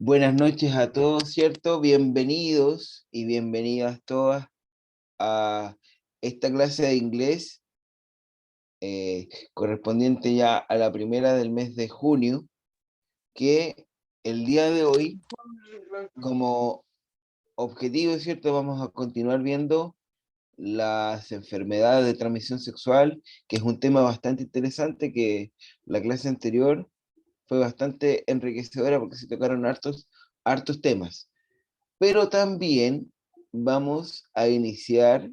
Buenas noches a todos, ¿cierto? Bienvenidos y bienvenidas todas a esta clase de inglés correspondiente ya a la primera del mes de junio, que el día de hoy, como objetivo, ¿cierto? Vamos a continuar viendo las enfermedades de transmisión sexual, que es un tema bastante interesante que la clase anterior fue bastante enriquecedora porque se tocaron hartos temas. Pero también vamos a iniciar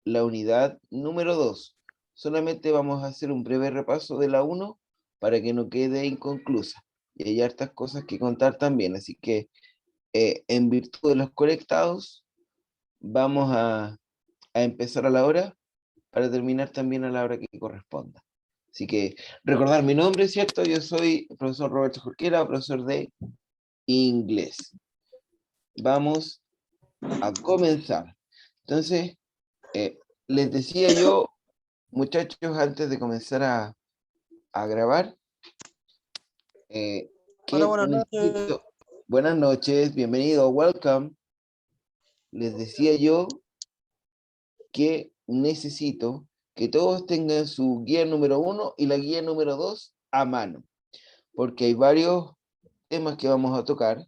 la unidad número 2. Solamente vamos a hacer un breve repaso de la 1 para que no quede inconclusa. Y hay hartas cosas que contar también, así que en virtud de los conectados, vamos a empezar a la hora para terminar también a la hora que corresponda. Así que recordar mi nombre, ¿cierto? Yo soy el profesor Roberto Jorquera, profesor de inglés. Vamos a comenzar. Entonces, les decía yo, muchachos, antes de comenzar a grabar, Hola, que buenas noches. buenas noches, bienvenido, welcome. Les decía yo que necesito que todos tengan su guía número 1 y la guía número 2 a mano, porque hay varios temas que vamos a tocar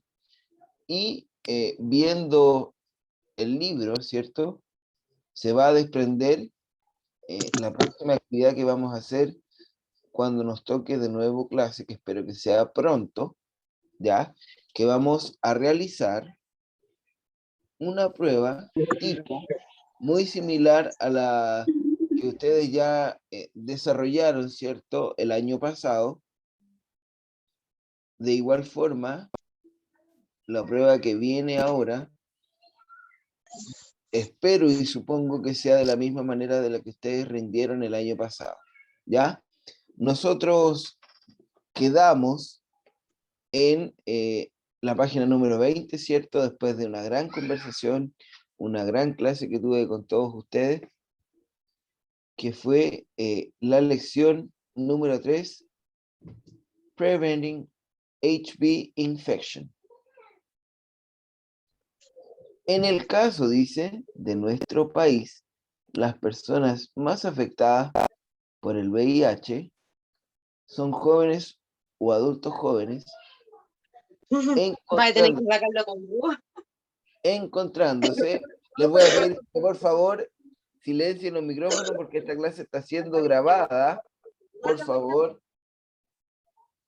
y viendo el libro, ¿cierto? Se va a desprender la próxima actividad que vamos a hacer cuando nos toque de nuevo clase, que espero que sea pronto, ¿ya? Que vamos a realizar una prueba tipo muy similar a la que ustedes ya desarrollaron, ¿cierto? El año pasado. De igual forma, la prueba que viene ahora, espero y supongo que sea de la misma manera de la que ustedes rindieron el año pasado, ¿ya? Nosotros quedamos en la página número 20, ¿cierto? Después de una gran conversación, una gran clase que tuve con todos ustedes, que fue la lección número 3, Preventing HB Infection. En el caso, dice, de nuestro país, las personas más afectadas por el VIH son jóvenes o adultos jóvenes Va a tener que sacarlo con vos. encontrándose. Les voy a pedir que por favor silencien los micrófonos porque esta clase está siendo grabada. Por favor,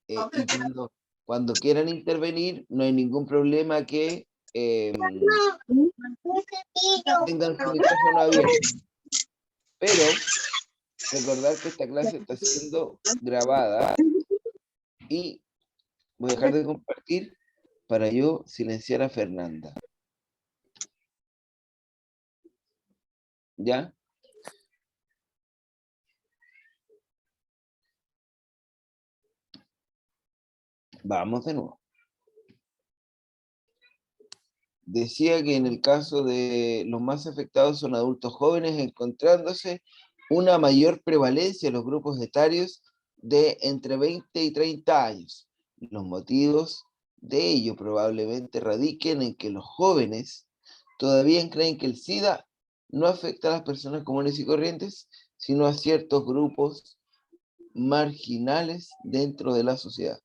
y cuando quieran intervenir, no hay ningún problema que tengan su micrófono abierto. Pero recordar que esta clase está siendo grabada y voy a dejar de compartir para yo silenciar a Fernanda. ¿Ya? Vamos de nuevo. Decía que en el caso de los más afectados son adultos jóvenes, encontrándose una mayor prevalencia en los grupos etarios de entre 20 y 30 años. Los motivos de ello probablemente radiquen en que los jóvenes todavía creen que el SIDA no afecta a las personas comunes y corrientes, sino a ciertos grupos marginales dentro de la sociedad.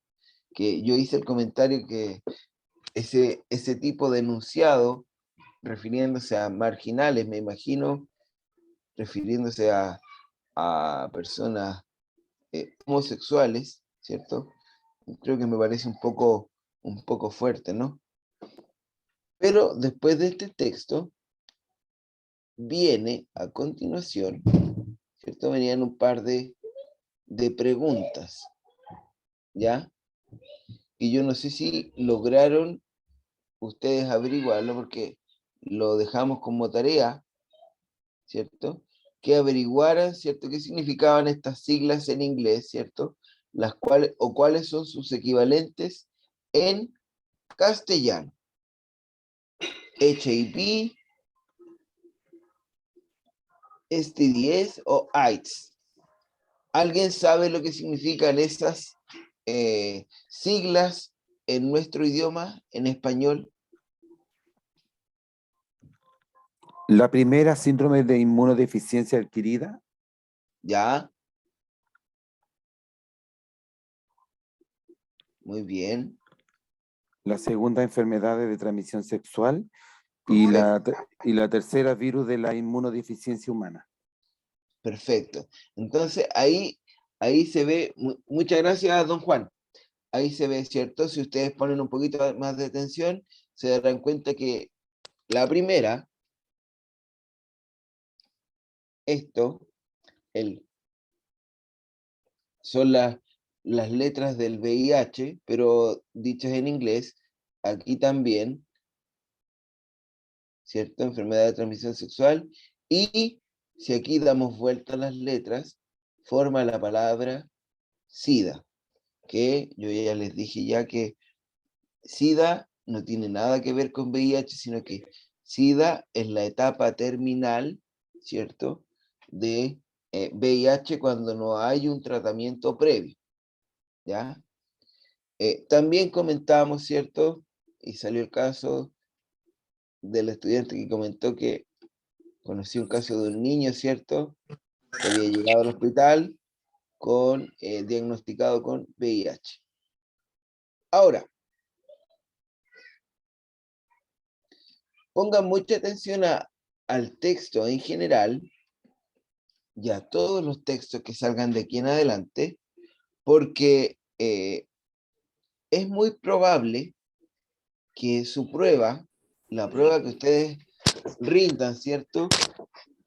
Que yo hice el comentario que ese tipo de enunciado, refiriéndose a marginales, me imagino, refiriéndose a personas homosexuales, ¿cierto? Creo que me parece un poco fuerte, ¿no? Pero después de este texto, viene a continuación, ¿cierto? Venían un par de preguntas, ¿ya? Y yo no sé si lograron ustedes averiguarlo porque lo dejamos como tarea, ¿cierto? Que averiguaran, ¿cierto? ¿Qué significaban estas siglas en inglés, ¿cierto? Las cuales, o cuáles son sus equivalentes en castellano. HIV, STDs o AIDS. ¿Alguien sabe lo que significan esas siglas en nuestro idioma, en español? La primera, síndrome de inmunodeficiencia adquirida. ¿Ya? Muy bien. La segunda, enfermedades de transmisión sexual. Y la tercera, virus de la inmunodeficiencia humana. Perfecto. Entonces, ahí se ve, muchas gracias, don Juan. Ahí se ve, ¿cierto? Si ustedes ponen un poquito más de atención, se darán cuenta que la primera, son las letras del VIH, pero dichas en inglés, aquí también, ¿cierto? Enfermedad de transmisión sexual. Y si aquí damos vuelta a las letras, forma la palabra SIDA, que yo ya les dije ya que SIDA no tiene nada que ver con VIH, sino que SIDA es la etapa terminal, ¿cierto? De VIH cuando no hay un tratamiento previo, ¿ya? También comentábamos, ¿cierto? Y salió el caso del estudiante que comentó que conoció un caso de un niño, ¿cierto? Que había llegado al hospital diagnosticado con VIH. Ahora, pongan mucha atención al texto en general y a todos los textos que salgan de aquí en adelante, porque es muy probable que su prueba, la prueba que ustedes rindan, ¿cierto?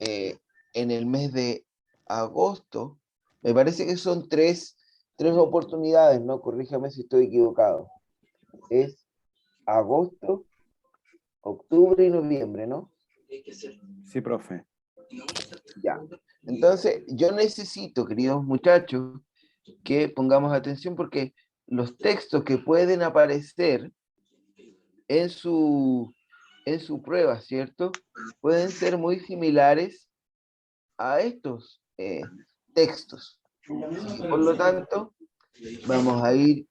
En el mes de agosto, me parece que son tres oportunidades, ¿no? Corríjame si estoy equivocado. Es agosto, octubre y noviembre, ¿no? Sí, profe. Ya. Entonces, yo necesito, queridos muchachos, que pongamos atención porque los textos que pueden aparecer en su prueba, ¿cierto? Pueden ser muy similares a estos textos. Y por lo tanto, vamos a ir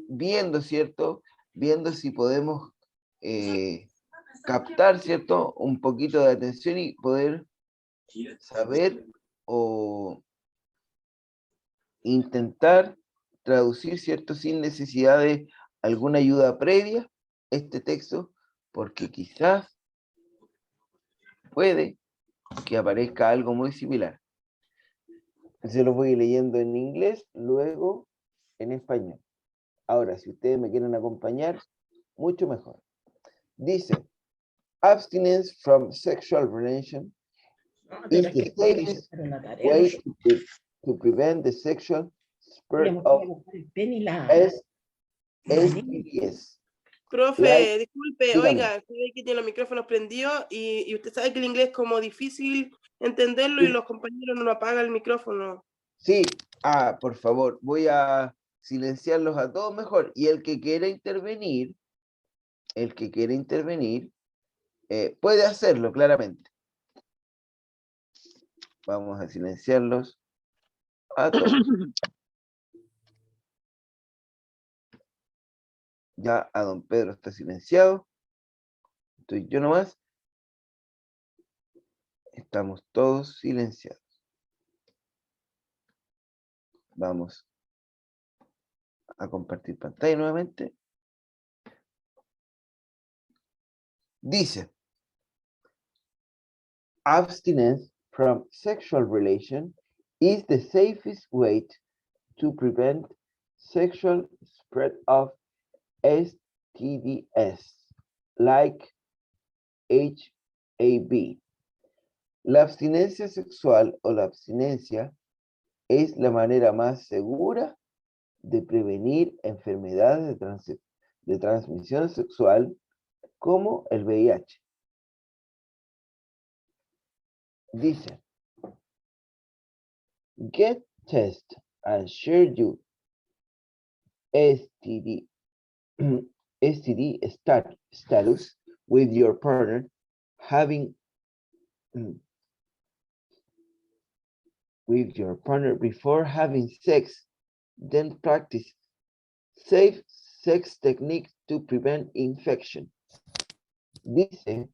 viendo, ¿cierto? Viendo si podemos captar, ¿cierto? Un poquito de atención y poder saber o intentar traducir, ¿cierto? Sin necesidad de alguna ayuda previa, este texto, porque quizás puede que aparezca algo muy similar. Se los voy leyendo en inglés, luego en español. Ahora, si ustedes me quieren acompañar, mucho mejor. Dice, abstinence from sexual relation is the safest way to prevent the sexual spread of STDs. Profe, disculpe, Dígame. oiga, sabe que tiene los micrófonos prendidos y usted sabe que el inglés es como difícil entenderlo y los compañeros no lo apagan el micrófono. Sí, por favor, voy a silenciarlos a todos mejor. Y el que quiera intervenir, puede hacerlo claramente. Vamos a silenciarlos a todos. Ya a don Pedro está silenciado. Estoy yo nomás. Estamos todos silenciados. Vamos a compartir pantalla nuevamente. Dice, abstinence from sexual relation is the safest way to prevent sexual spread of STDs, like HIV. La abstinencia sexual o la abstinencia es la manera más segura de prevenir enfermedades de transmisión sexual como el VIH. Dice, get test and share your STD status with your partner before having sex, then practice Safe sex techniques to prevent infection. Dice,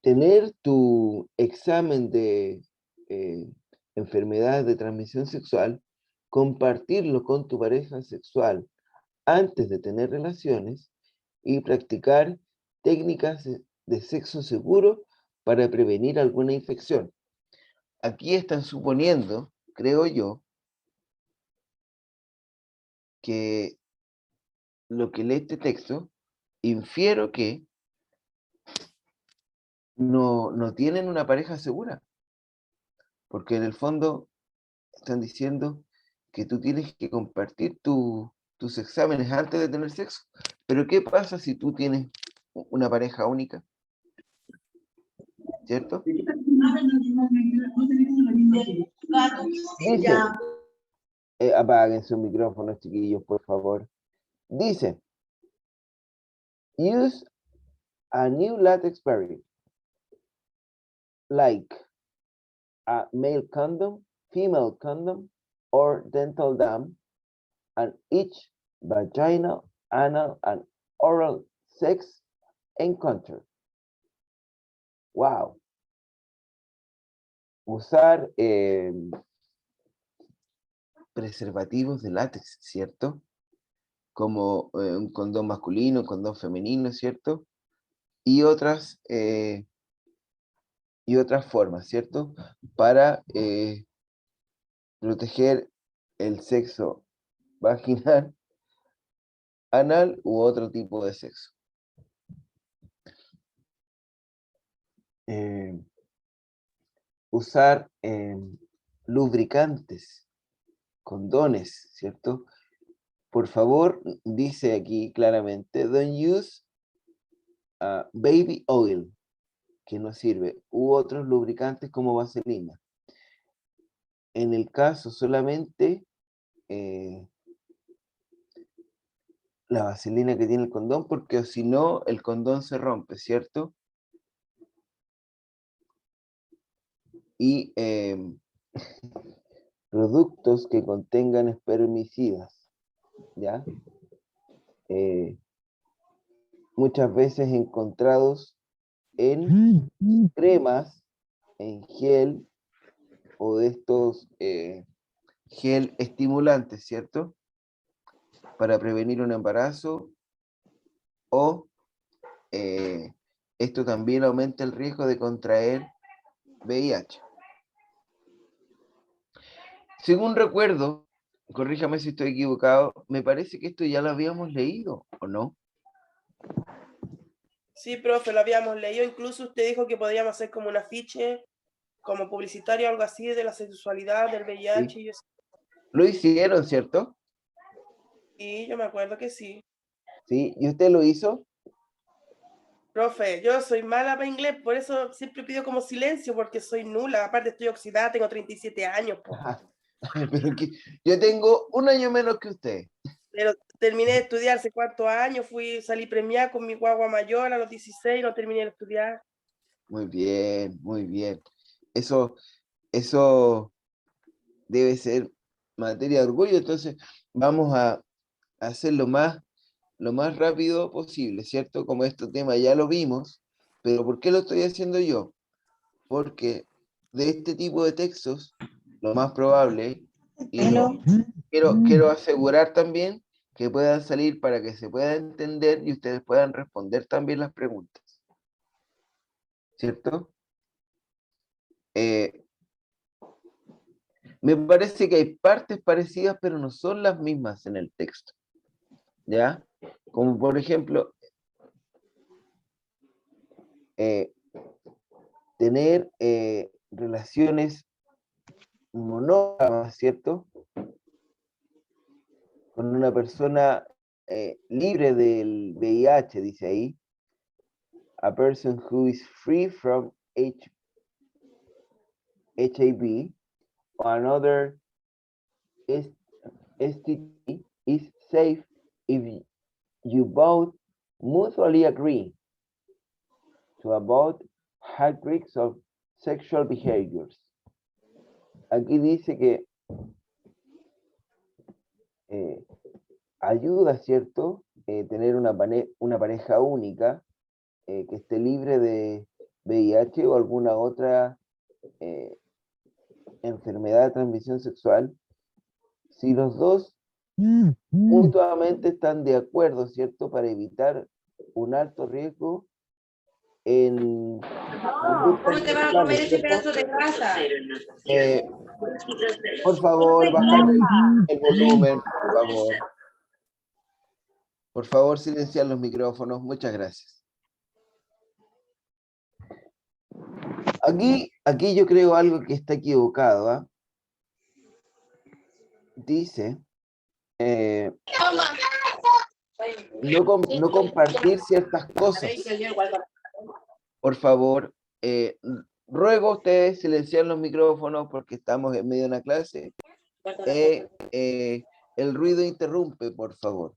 tener tu examen de enfermedades de transmisión sexual, compartirlo con tu pareja sexual antes de tener relaciones y practicar técnicas de sexo seguro para prevenir alguna infección. Aquí están suponiendo, creo yo, que lo que lee este texto, infiero que no tienen una pareja segura, porque en el fondo están diciendo que tú tienes que compartir tus exámenes antes de tener sexo. Pero ¿qué pasa si tú tienes una pareja única? ¿Cierto? Dice, apaguen sus micrófonos, chiquillos, por favor. Dice, use a new latex barrier, like a male condom, female condom, or dental dam, and each vaginal, anal, and oral sex encounter. Wow. Usar preservativos de látex, ¿cierto? Como un condón masculino, un condón femenino, ¿cierto? Y otras formas, ¿cierto? Para proteger el sexo vaginal, anal u otro tipo de sexo. Usar lubricantes, condones, ¿cierto? Por favor, dice aquí claramente, don't use baby oil, que no sirve, u otros lubricantes como vaselina. En el caso solamente la vaselina que tiene el condón, porque si no, el condón se rompe, ¿cierto? Y productos que contengan espermicidas, ¿ya? Muchas veces encontrados en cremas, en gel, o de estos gel estimulantes, ¿cierto? Para prevenir un embarazo, o esto también aumenta el riesgo de contraer VIH. Según recuerdo, corríjame si estoy equivocado, me parece que esto ya lo habíamos leído, ¿o no? Sí, profe, lo habíamos leído. Incluso usted dijo que podríamos hacer como un afiche, como publicitario, algo así, de la sexualidad, del VIH. Sí. Y eso. Lo hicieron, ¿cierto? Sí, yo me acuerdo que sí. Sí, ¿y usted lo hizo? Profe, yo soy mala para inglés, por eso siempre pido como silencio, porque soy nula. Aparte estoy oxidada, tengo 37 años. Po. Pero yo tengo un año menos que usted. Pero terminé de estudiar hace 4 años, salí premiada con mi guagua mayor a los 16, no terminé de estudiar. Muy bien, muy bien. Eso debe ser materia de orgullo, entonces vamos a hacer lo más rápido posible, ¿cierto? Como este tema ya lo vimos, pero ¿por qué lo estoy haciendo yo? Porque de este tipo de textos, lo más probable, y quiero asegurar también que puedan salir para que se pueda entender y ustedes puedan responder también las preguntas, ¿cierto? Me parece que hay partes parecidas, pero no son las mismas en el texto, ¿ya? Como por ejemplo, tener relaciones monógamas, ¿cierto? Con una persona libre del VIH, dice ahí. A person who is free from HIV or another STD is safe if you both mutually agree to avoid high risks of sexual behaviors. Aquí dice que ayuda, ¿cierto? Tener una pareja única que esté libre de VIH o alguna otra enfermedad de transmisión sexual, si los dos mutuamente están de acuerdo, ¿cierto? Para evitar un alto riesgo en ¿Cómo te vas a comer ese pedazo de grasa? por favor, bajar el volumen, por favor. Por favor, silenciar los micrófonos. Muchas gracias. Aquí yo creo algo que está equivocado, ¿ah? Dice no compartir ciertas cosas. Por favor, ruego a ustedes silenciar los micrófonos porque estamos en medio de una clase. El ruido interrumpe, por favor.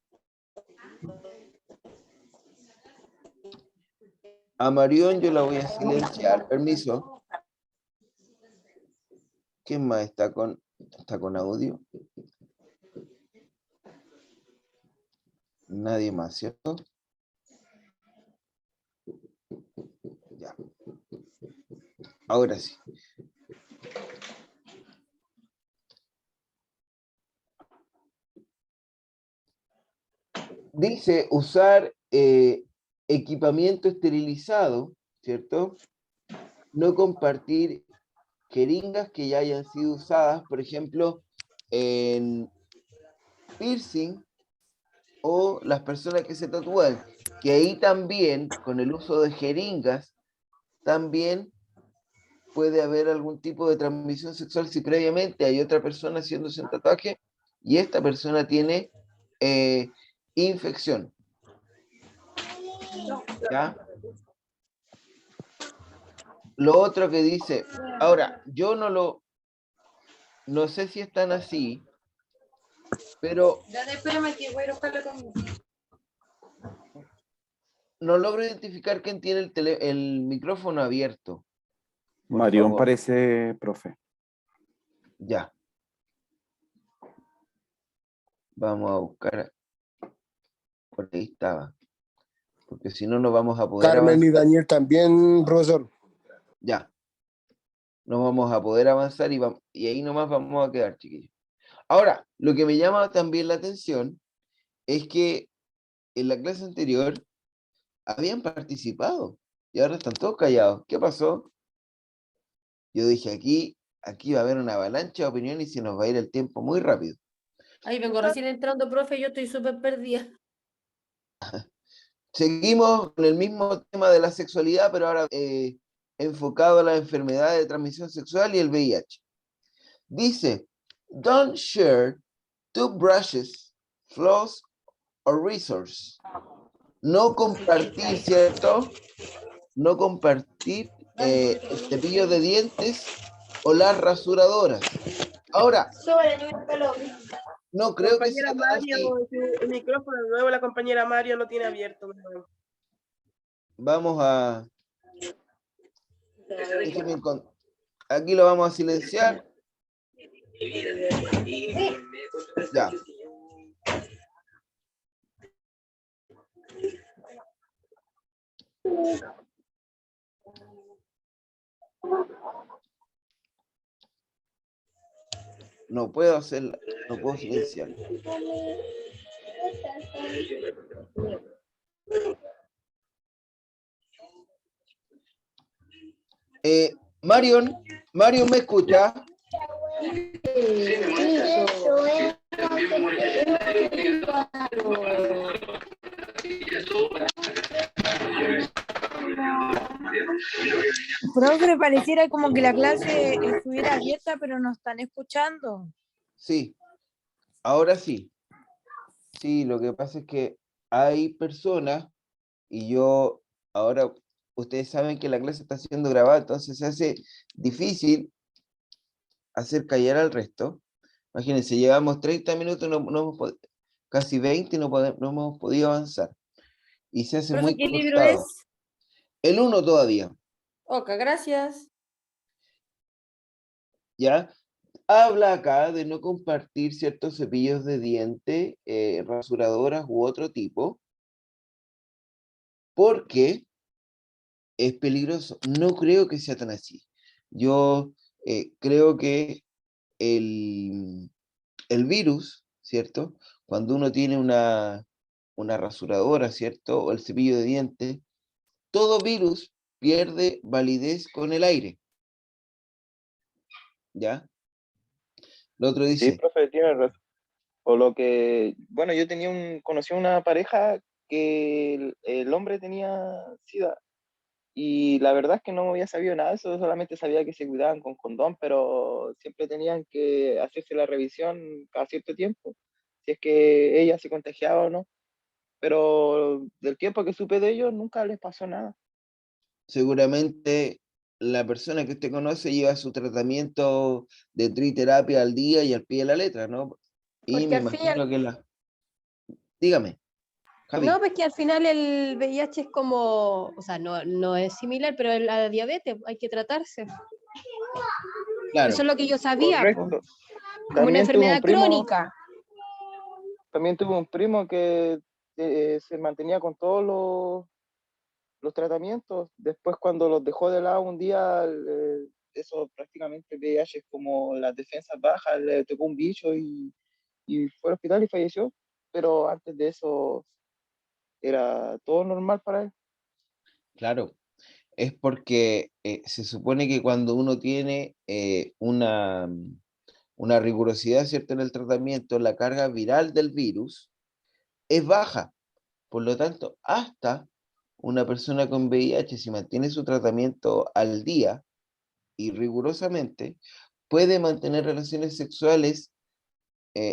A Marión yo la voy a silenciar. Permiso. ¿Quién más está con audio? Nadie más, ¿cierto? Ya. Ahora sí. Dice usar equipamiento esterilizado, ¿cierto? No compartir jeringas que ya hayan sido usadas, por ejemplo, en piercing o las personas que se tatúan, que ahí también, con el uso de jeringas, también puede haber algún tipo de transmisión sexual si previamente hay otra persona haciéndose un tatuaje y esta persona tiene infección. ¿Ya? Lo otro que dice, ahora, yo no sé si están así, pero no logro identificar quién tiene el micrófono abierto. Por Marión favor. parece, profe. Ya. Vamos a buscar. Por ahí estaba. Porque si no, no vamos a poder Carmen avanzar. y Daniel también, profesor. Ya. No vamos a poder avanzar y ahí nomás vamos a quedar, chiquillos. Ahora, lo que me llama también la atención es que en la clase anterior habían participado y ahora están todos callados. ¿Qué pasó? Yo dije, aquí va a haber una avalancha de opiniones y se nos va a ir el tiempo muy rápido. Ahí vengo recién entrando, profe, yo estoy súper perdida. Seguimos con el mismo tema de la sexualidad, pero ahora enfocado a las enfermedades de transmisión sexual y el VIH. Dice, don't share toothbrushes, floss or razors. No compartir, ¿cierto? No compartir el cepillo de dientes o las rasuradoras. Ahora, no creo que sea Compañera así. Mario, el micrófono de nuevo, la compañera Mario no tiene abierto. Vamos a... Aquí lo vamos a silenciar. Ya. No puedo hacer, no puedo silenciar. Marion, ¿me escucha? Profe, pareciera como que la clase estuviera abierta, pero no están escuchando. Sí, ahora sí. Sí, lo que pasa es que hay personas y yo, ahora ustedes saben que la clase está siendo grabada, entonces se hace difícil hacer callar al resto. Imagínense, llevamos 30 minutos, casi 20 y no hemos podido avanzar. Y se hace Profe, muy ¿qué libro cortado. es? El 1 todavía, Ok, gracias. ¿ya? habla acá de no compartir ciertos cepillos de diente, rasuradoras u otro tipo, porque es peligroso. No creo que sea tan así. Yo creo que el virus, ¿cierto? Cuando uno tiene una rasuradora, ¿cierto? O el cepillo de dientes, todo virus pierde validez con el aire. ¿Ya? Lo otro Sí, dice, profe, tiene razón. O lo que, bueno, conocí a una pareja que el hombre tenía SIDA y la verdad es que no había sabido nada de eso, solamente sabía que se cuidaban con condón, pero siempre tenían que hacerse la revisión cada cierto tiempo, si es que ella se contagiaba o no. Pero del tiempo que supe de ellos, nunca les pasó nada. seguramente la persona que usted conoce lleva su tratamiento de triterapia al día y al pie de la letra, ¿no? Y Porque me al fin y al- imagino que la... Dígame, Javi. No, pues que al final el VIH es como, o sea, no es similar, pero la diabetes hay que tratarse. Claro, Eso es lo que yo sabía, po, Correcto. como una También tuve un enfermedad primo, crónica. también tuve un primo que se mantenía con todos los tratamientos. Después, cuando los dejó de lado un día, eso prácticamente el VIH es como las defensas bajas, le tocó un bicho y fue al hospital y falleció. Pero antes de eso era todo normal para él. claro. Es porque se supone que cuando uno tiene una rigurosidad, ¿cierto? En el tratamiento, la carga viral del virus es baja. Por lo tanto, hasta una persona con VIH, si mantiene su tratamiento al día y rigurosamente, puede mantener relaciones sexuales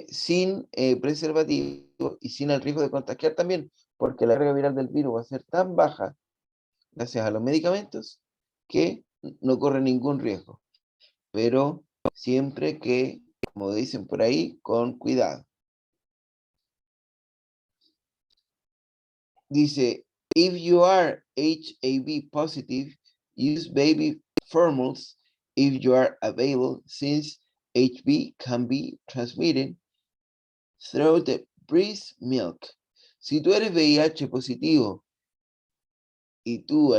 sin preservativo y sin el riesgo de contagiar también, porque la carga viral del virus va a ser tan baja, gracias a los medicamentos, que no corre ningún riesgo. Pero siempre que, como dicen por ahí, con cuidado. Dice, if you are HIV positive, use baby formulas if you are available, since HIV can be transmitted through the breast milk. Si tú eres VIH positivo y tú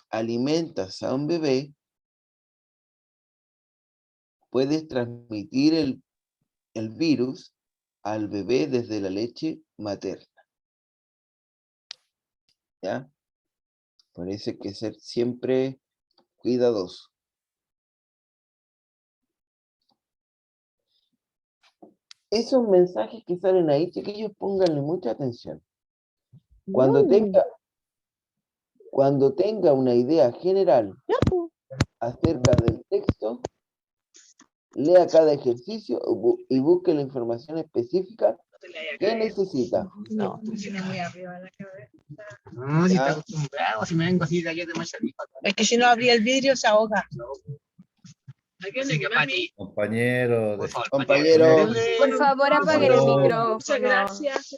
alimentas a un bebé, puedes transmitir el virus al bebé desde la leche materna. ¿Ya? Por eso hay que ser siempre cuidadoso. Esos mensajes que salen ahí, chiquillos, pónganle mucha atención. Cuando tenga una idea general acerca del texto, lea cada ejercicio y busque la información específica que necesita. No, tiene muy arriba la cabeza. No, si está acostumbrado, si me vengo así de allá de Machalí. Es que si no abría el vidrio se ahoga. Compañero, Compañero, Por favor, apaguen el favor. micrófono. Muchas gracias.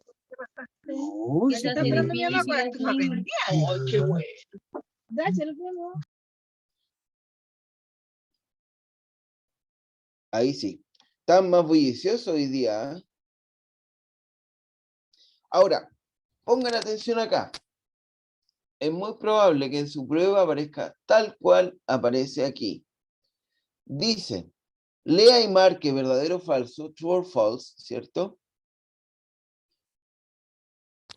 No, Ya si está está difícil aquí. Ay, qué bueno. Gracias, nos vemos. ahí sí. Están más bulliciosos hoy día. ¿Eh? Ahora, pongan atención acá. Es muy probable que en su prueba aparezca tal cual aparece aquí. Dice, lea y marque verdadero o falso, true or false, ¿cierto?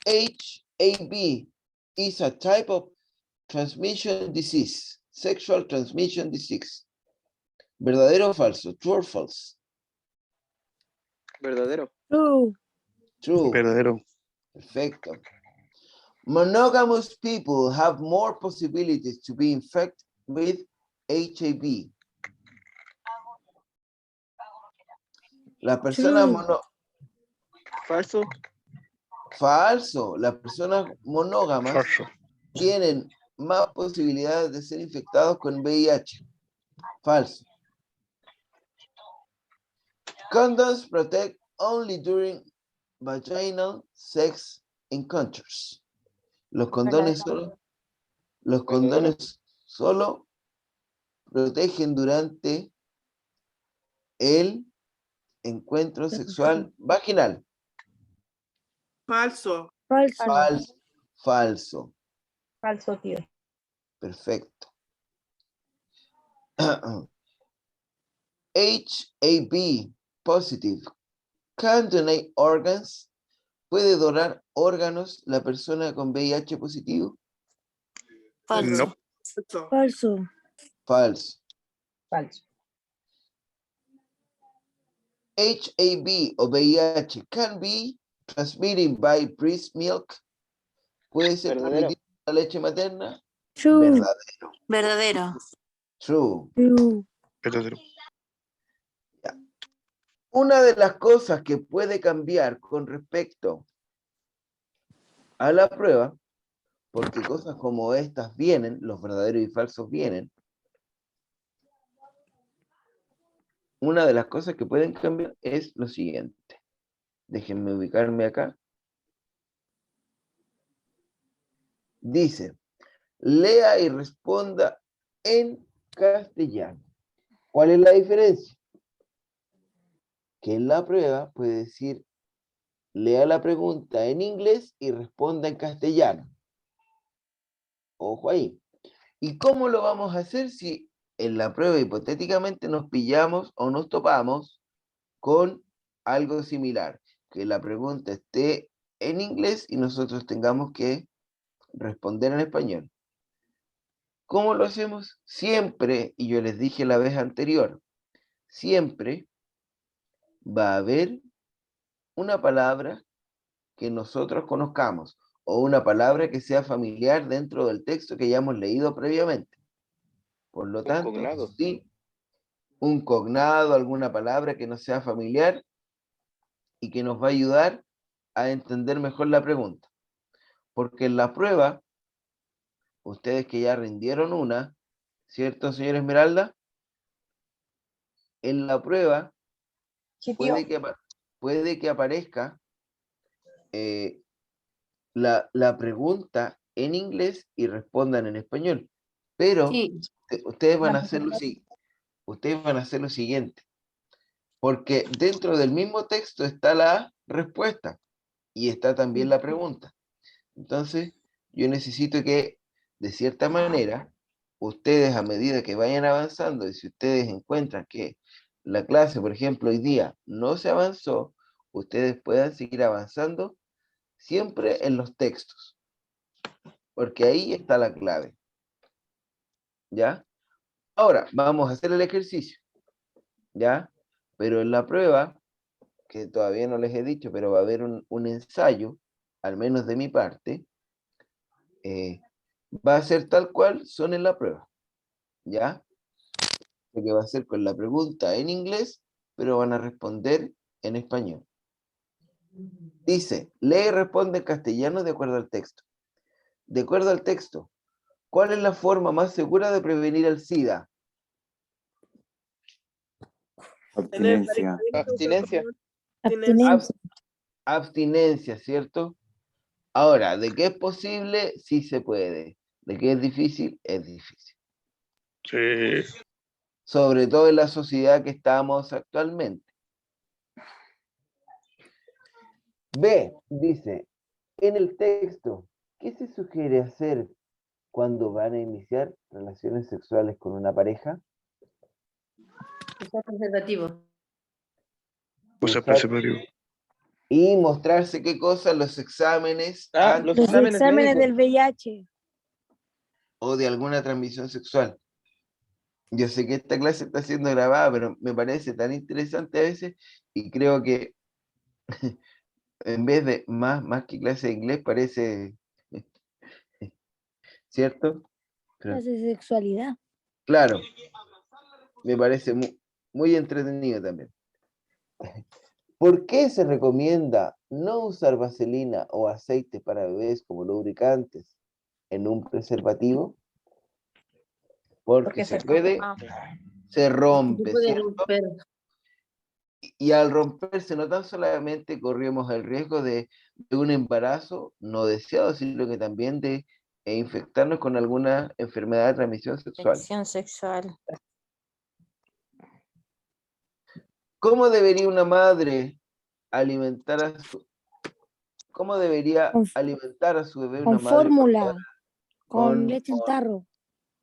HIV is a type of transmission disease, sexual transmission disease. ¿Verdadero o falso? True or false? Verdadero. True. Verdadero. Perfecto. Monogamous people have more possibilities to be infected with HIV. Las personas Falso. Falso. Las personas monógamas Falso. tienen más posibilidades de ser infectados con VIH. Falso. Condoms protect only during vaginal sex encounters. Los condones solo protegen durante el encuentro sexual vaginal. Falso. Falso. Falso. Falso. Falso, tío. Perfecto. HAB positive. Can donate organs. ¿Puede donar órganos la persona con VIH positivo? Falso. Falso. Falso. Falso. Falso. HAB o VIH can be transmitted by breast milk. ¿Puede ser Verdadero. transmitido por la leche materna? True. Verdadero. Verdadero. True. True. Verdadero. Una de las cosas que puede cambiar con respecto a la prueba, porque cosas como estas vienen, los verdaderos y falsos vienen, una de las cosas que pueden cambiar es lo siguiente. Déjenme ubicarme acá. Dice, lea y responda en castellano. ¿Cuál es la diferencia? Que en la prueba puede decir, lea la pregunta en inglés y responda en castellano. Ojo ahí. ¿Y cómo lo vamos a hacer si en la prueba hipotéticamente nos pillamos o nos topamos con algo similar? Que la pregunta esté en inglés y nosotros tengamos que responder en español. ¿Cómo lo hacemos? Siempre, y yo les dije la vez anterior, siempre va a haber una palabra que nosotros conozcamos o una palabra que sea familiar dentro del texto que ya hemos leído previamente. Por lo tanto, cognado. sí, un cognado, alguna palabra que nos sea familiar y que nos va a ayudar a entender mejor la pregunta. Porque en la prueba, ustedes que ya rindieron una, ¿cierto, señor Esmeralda? En la prueba Sí, tío. puede que aparezca la pregunta en inglés y respondan en español. Pero Sí. ustedes van a hacer lo siguiente. Porque dentro del mismo texto está la respuesta y está también la pregunta. Entonces, yo necesito que, de cierta manera, ustedes a medida que vayan avanzando y si ustedes encuentran que la clase, por ejemplo, hoy día no se avanzó, ustedes puedan seguir avanzando siempre en los textos. Porque ahí está la clave. ¿Ya? Ahora, vamos a hacer el ejercicio. ¿Ya? Pero en la prueba, que todavía no les he dicho, pero va a haber un ensayo, al menos de mi parte, va a ser tal cual son en la prueba. ¿Ya? Que va a ser con la pregunta en inglés, pero van a responder en español. Dice, lee y responde en castellano de acuerdo al texto. De acuerdo al texto, ¿cuál es la forma más segura de prevenir el SIDA? Abstinencia. Abstinencia. Abstinencia. Abstinencia, ¿cierto? Ahora, ¿de qué es posible? Sí se puede. ¿De qué es difícil? Es difícil. Sí. Sobre todo en la sociedad que estamos actualmente. B, dice, en el texto, ¿qué se sugiere hacer cuando van a iniciar relaciones sexuales con una pareja? Usar preservativo. Usa Usar- preservativo. Y mostrarse qué cosa, los exámenes Los Los exámenes exámenes médicos. del VIH. o de alguna transmisión sexual. Yo sé que esta clase está siendo grabada, pero me parece tan interesante a veces y creo que en vez de más que clase de inglés parece, ¿cierto? Pero, Clase de sexualidad. claro, me parece muy entretenido también. ¿Por qué se recomienda no usar vaselina o aceite para bebés como lubricantes en un preservativo? Porque se puede, se rompe, Puede ¿cierto? romper. Y al romperse no tan solamente corremos el riesgo de un embarazo no deseado, sino que también de infectarnos con alguna enfermedad de transmisión sexual. Infección sexual. ¿Cómo debería una madre alimentar a su... ¿Cómo debería alimentar a su bebé una Con madre fórmula, con con, leche en tarro.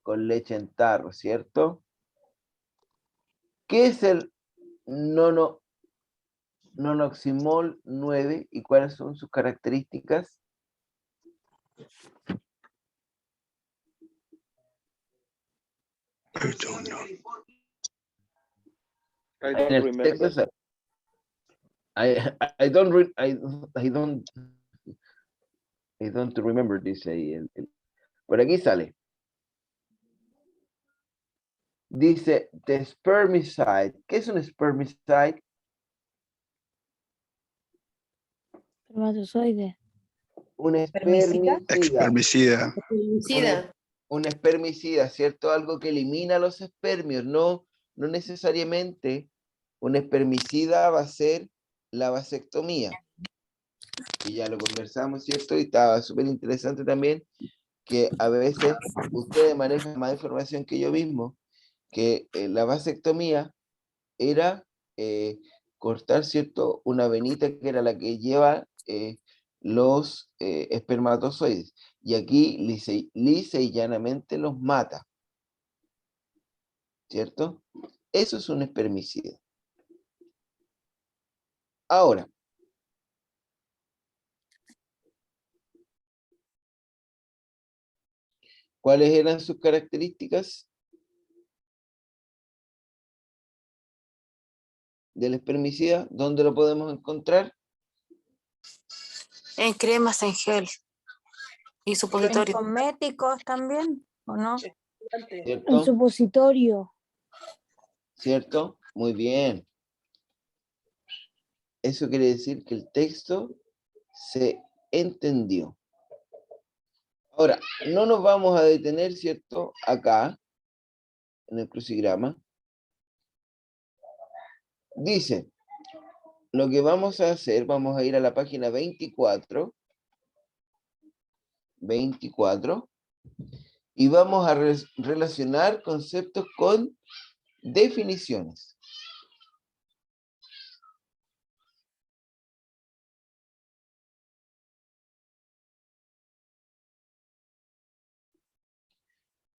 con leche en tarro, ¿cierto? ¿Qué es el nonoximol 9 y cuáles son sus características? I En don't el remember. texto, I don't remember, dice ahí. Por aquí sale. Dice, the spermicide. ¿Qué es un spermicide? Espermatozoide. Un ¿Espermicida? espermicida. Espermicida. Un espermicida, ¿cierto? Algo que elimina los espermios. No necesariamente un espermicida va a ser la vasectomía. Y ya lo conversamos, ¿cierto? Y estaba súper interesante también que a veces ustedes manejan más información que yo mismo, que la vasectomía era cortar, ¿cierto? Una venita que era la que lleva los espermatozoides. Y aquí lisa y llanamente los mata, ¿cierto? Eso es un espermicida. Ahora, ¿cuáles eran sus características del espermicida? ¿Dónde lo podemos encontrar? En cremas, en gel y En supositorio. cosméticos también, ¿o no? En ¿Cierto? supositorio. ¿Cierto? Muy bien. Eso quiere decir que el texto se entendió. Ahora, no nos vamos a detener, ¿cierto? Acá, en el crucigrama. Dice, lo que vamos a hacer, vamos a ir a la página 24, y vamos a relacionar conceptos con definiciones.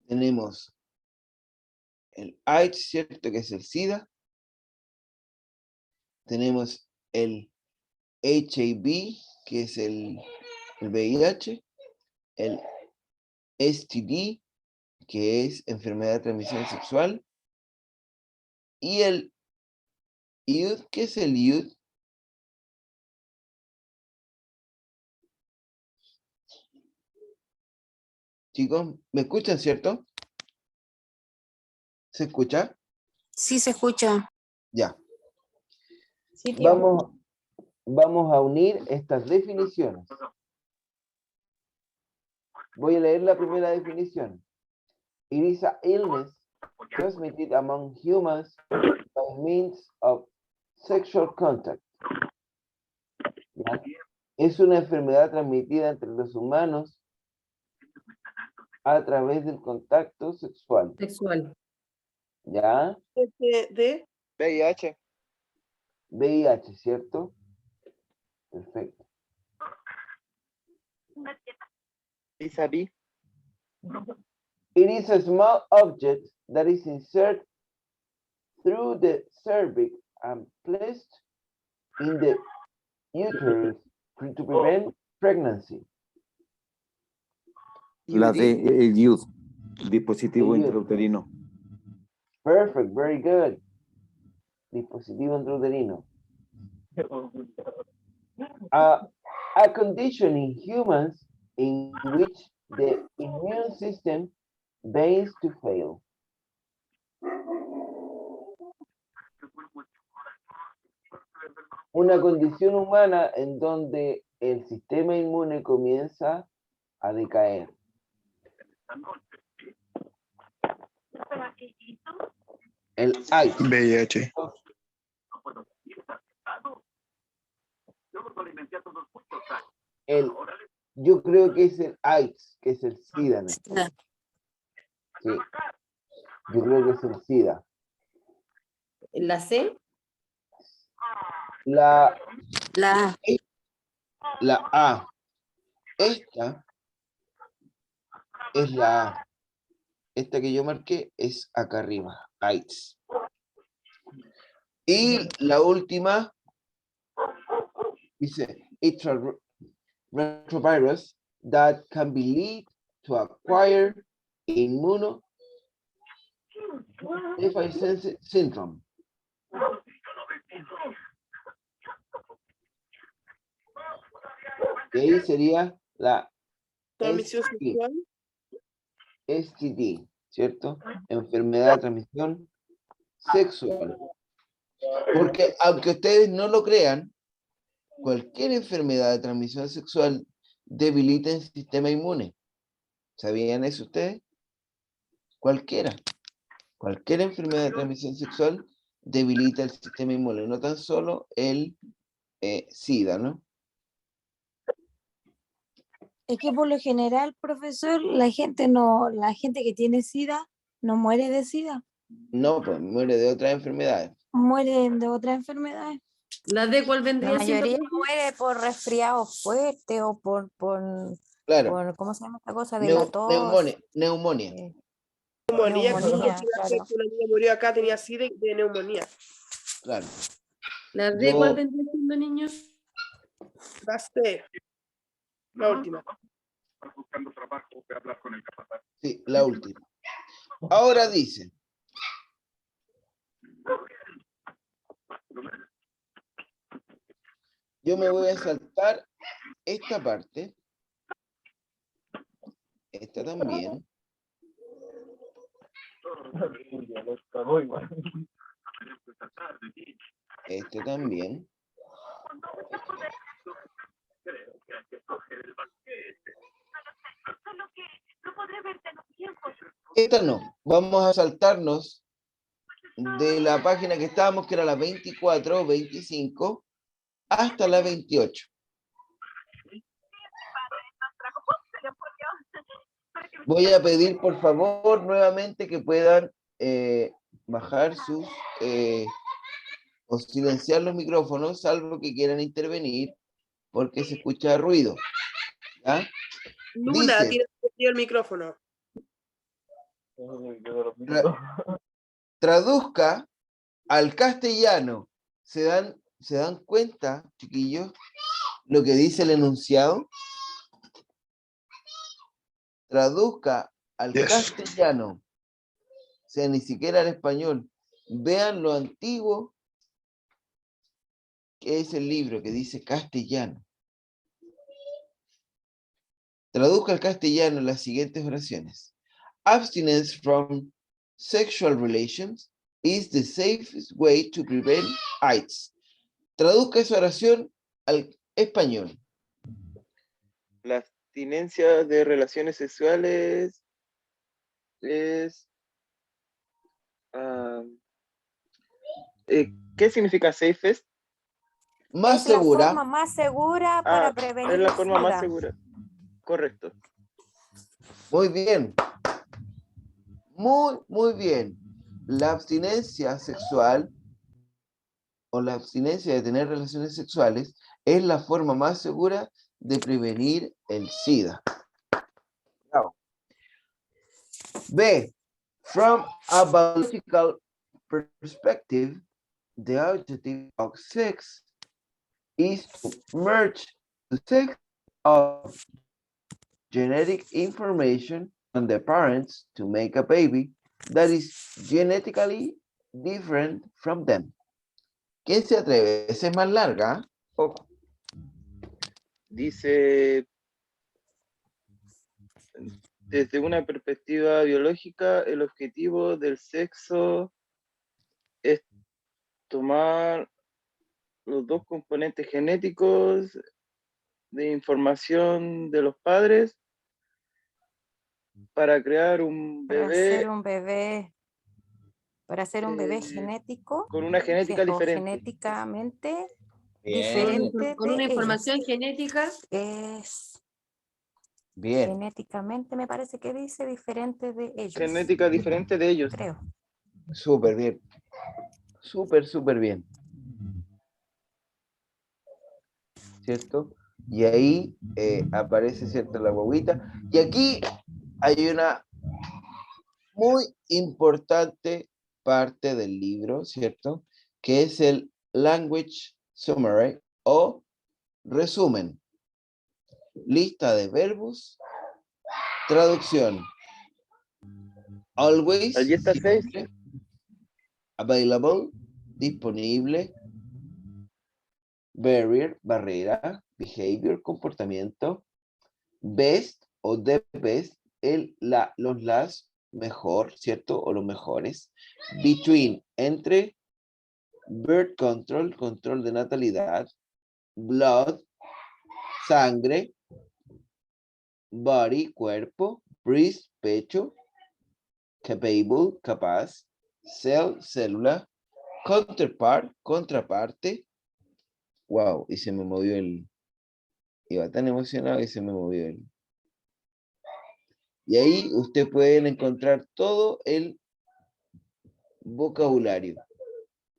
Tenemos el AIDS, ¿cierto? Que es el SIDA. Tenemos el HIV, que es el VIH. El STD, que es enfermedad de transmisión sexual. Y el IUD, ¿qué es el IUD? Chicos, ¿me escuchan, cierto? ¿Se escucha? Sí, se escucha. Ya. Sí, tío. Vamos a unir estas definiciones. Voy a leer la primera definición. It is an illness transmitted among humans by means of sexual contact. ¿Ya? Es una enfermedad transmitida entre los humanos a través del contacto sexual. Sexual. ¿Ya? De VIH. VIH, ¿cierto? Perfecto. Isabi. It is a small object that is inserted through the cervix and placed in the uterus to prevent pregnancy. La de el IUD, dispositivo El IUD. intrauterino. Perfect, very good. Dispositivo intrauterino. A condition in humans in which the immune system begins to fail. Una condición humana en donde el sistema inmune comienza a decaer. El AIDS. VIH. Yo creo que es el AIDS, que es el SIDA. ¿No? SIDA. Sí. Yo creo que es el SIDA. ¿La C? La La A. Esta es la A. Esta que yo marqué es acá arriba, AIDS. Y la última dice, it's a retrovirus that can be lead to acquire immunodeficiency syndrome. Y ahí sería la Transmisión sexual. STD, ¿cierto? Enfermedad de transmisión sexual. Porque aunque ustedes no lo crean, cualquier enfermedad de transmisión sexual debilita el sistema inmune. ¿Sabían eso ustedes? Cualquier enfermedad de transmisión sexual debilita el sistema inmune, no tan solo el SIDA, ¿no? Es que por lo general, profesor, la gente que tiene SIDA no muere de SIDA, No, pues muere de otras enfermedades. muere de otras enfermedades. ¿La D cuál La vendría siendo? mayoría muere por resfriado fuerte o por Claro. ¿cómo se llama esta cosa? De la tos. Neumonía. Neumonía. Neumonía, Una claro. niña murió acá, tenía SIDA de neumonía. Claro. ¿La D cuál vendría siendo, niños? La C. La última. Sí, la última. Ahora dice. Yo me voy a saltar esta parte. Esta también. Este también. Esta no. Vamos a saltarnos de la página que estábamos, que era la 24 o 25, hasta la 28. Voy a pedir, por favor, nuevamente que puedan bajar sus o silenciar los micrófonos, salvo que quieran intervenir, porque se escucha ruido. ¿Ya? Luna, Dice, tiene el micrófono. Traduzca al castellano. ¿Se dan cuenta, chiquillos, lo que dice el enunciado? Traduzca al castellano, o sea, ni siquiera al español. Vean lo antiguo que es el libro que dice castellano. Traduzca al castellano las siguientes oraciones. Abstinence from sexual relations is the safest way to prevent AIDS. Traduzca esa oración al español. La abstinencia de relaciones sexuales es... ¿qué significa safest? Más es segura. la forma más segura para prevenir es la forma más SIDA. segura. Correcto. Muy bien. Muy bien. La abstinencia sexual o la abstinencia de tener relaciones sexuales es la forma más segura de prevenir el SIDA. Bravo. B. From a biological perspective, the objective of sex is to merge the sex of genetic information on the parents to make a baby that is genetically different from them. ¿Quién se atreve? Esa es más larga. Ojo. Dice, desde una perspectiva biológica, el objetivo del sexo es tomar los dos componentes genéticos de información de los padres para crear un bebé. Para hacer un bebé genético. Con una genética diferente. Genéticamente Bien. diferente. Con una información genética. Es. Bien. Genéticamente me parece que dice diferente de ellos. Genética diferente de ellos. Creo. Súper bien. Súper bien. ¿cierto? Y ahí aparece, ¿cierto?, la guaguita. Y aquí hay una muy importante parte del libro, ¿cierto? Que es el language summary o resumen. Lista de verbos, traducción. Always, Allí está 6. siempre. Available, disponible. Barrier, barrera. Behavior, comportamiento. Best o the best, los las, mejor, ¿cierto? O los mejores. Between, entre. Birth control, control de natalidad. Blood, sangre. Body, cuerpo. Breast, pecho. Capable, capaz. Cell, célula. Counterpart, contraparte. Wow, y se me movió el... Iba tan emocionado y se me movió el... Y ahí ustedes pueden encontrar todo el vocabulario,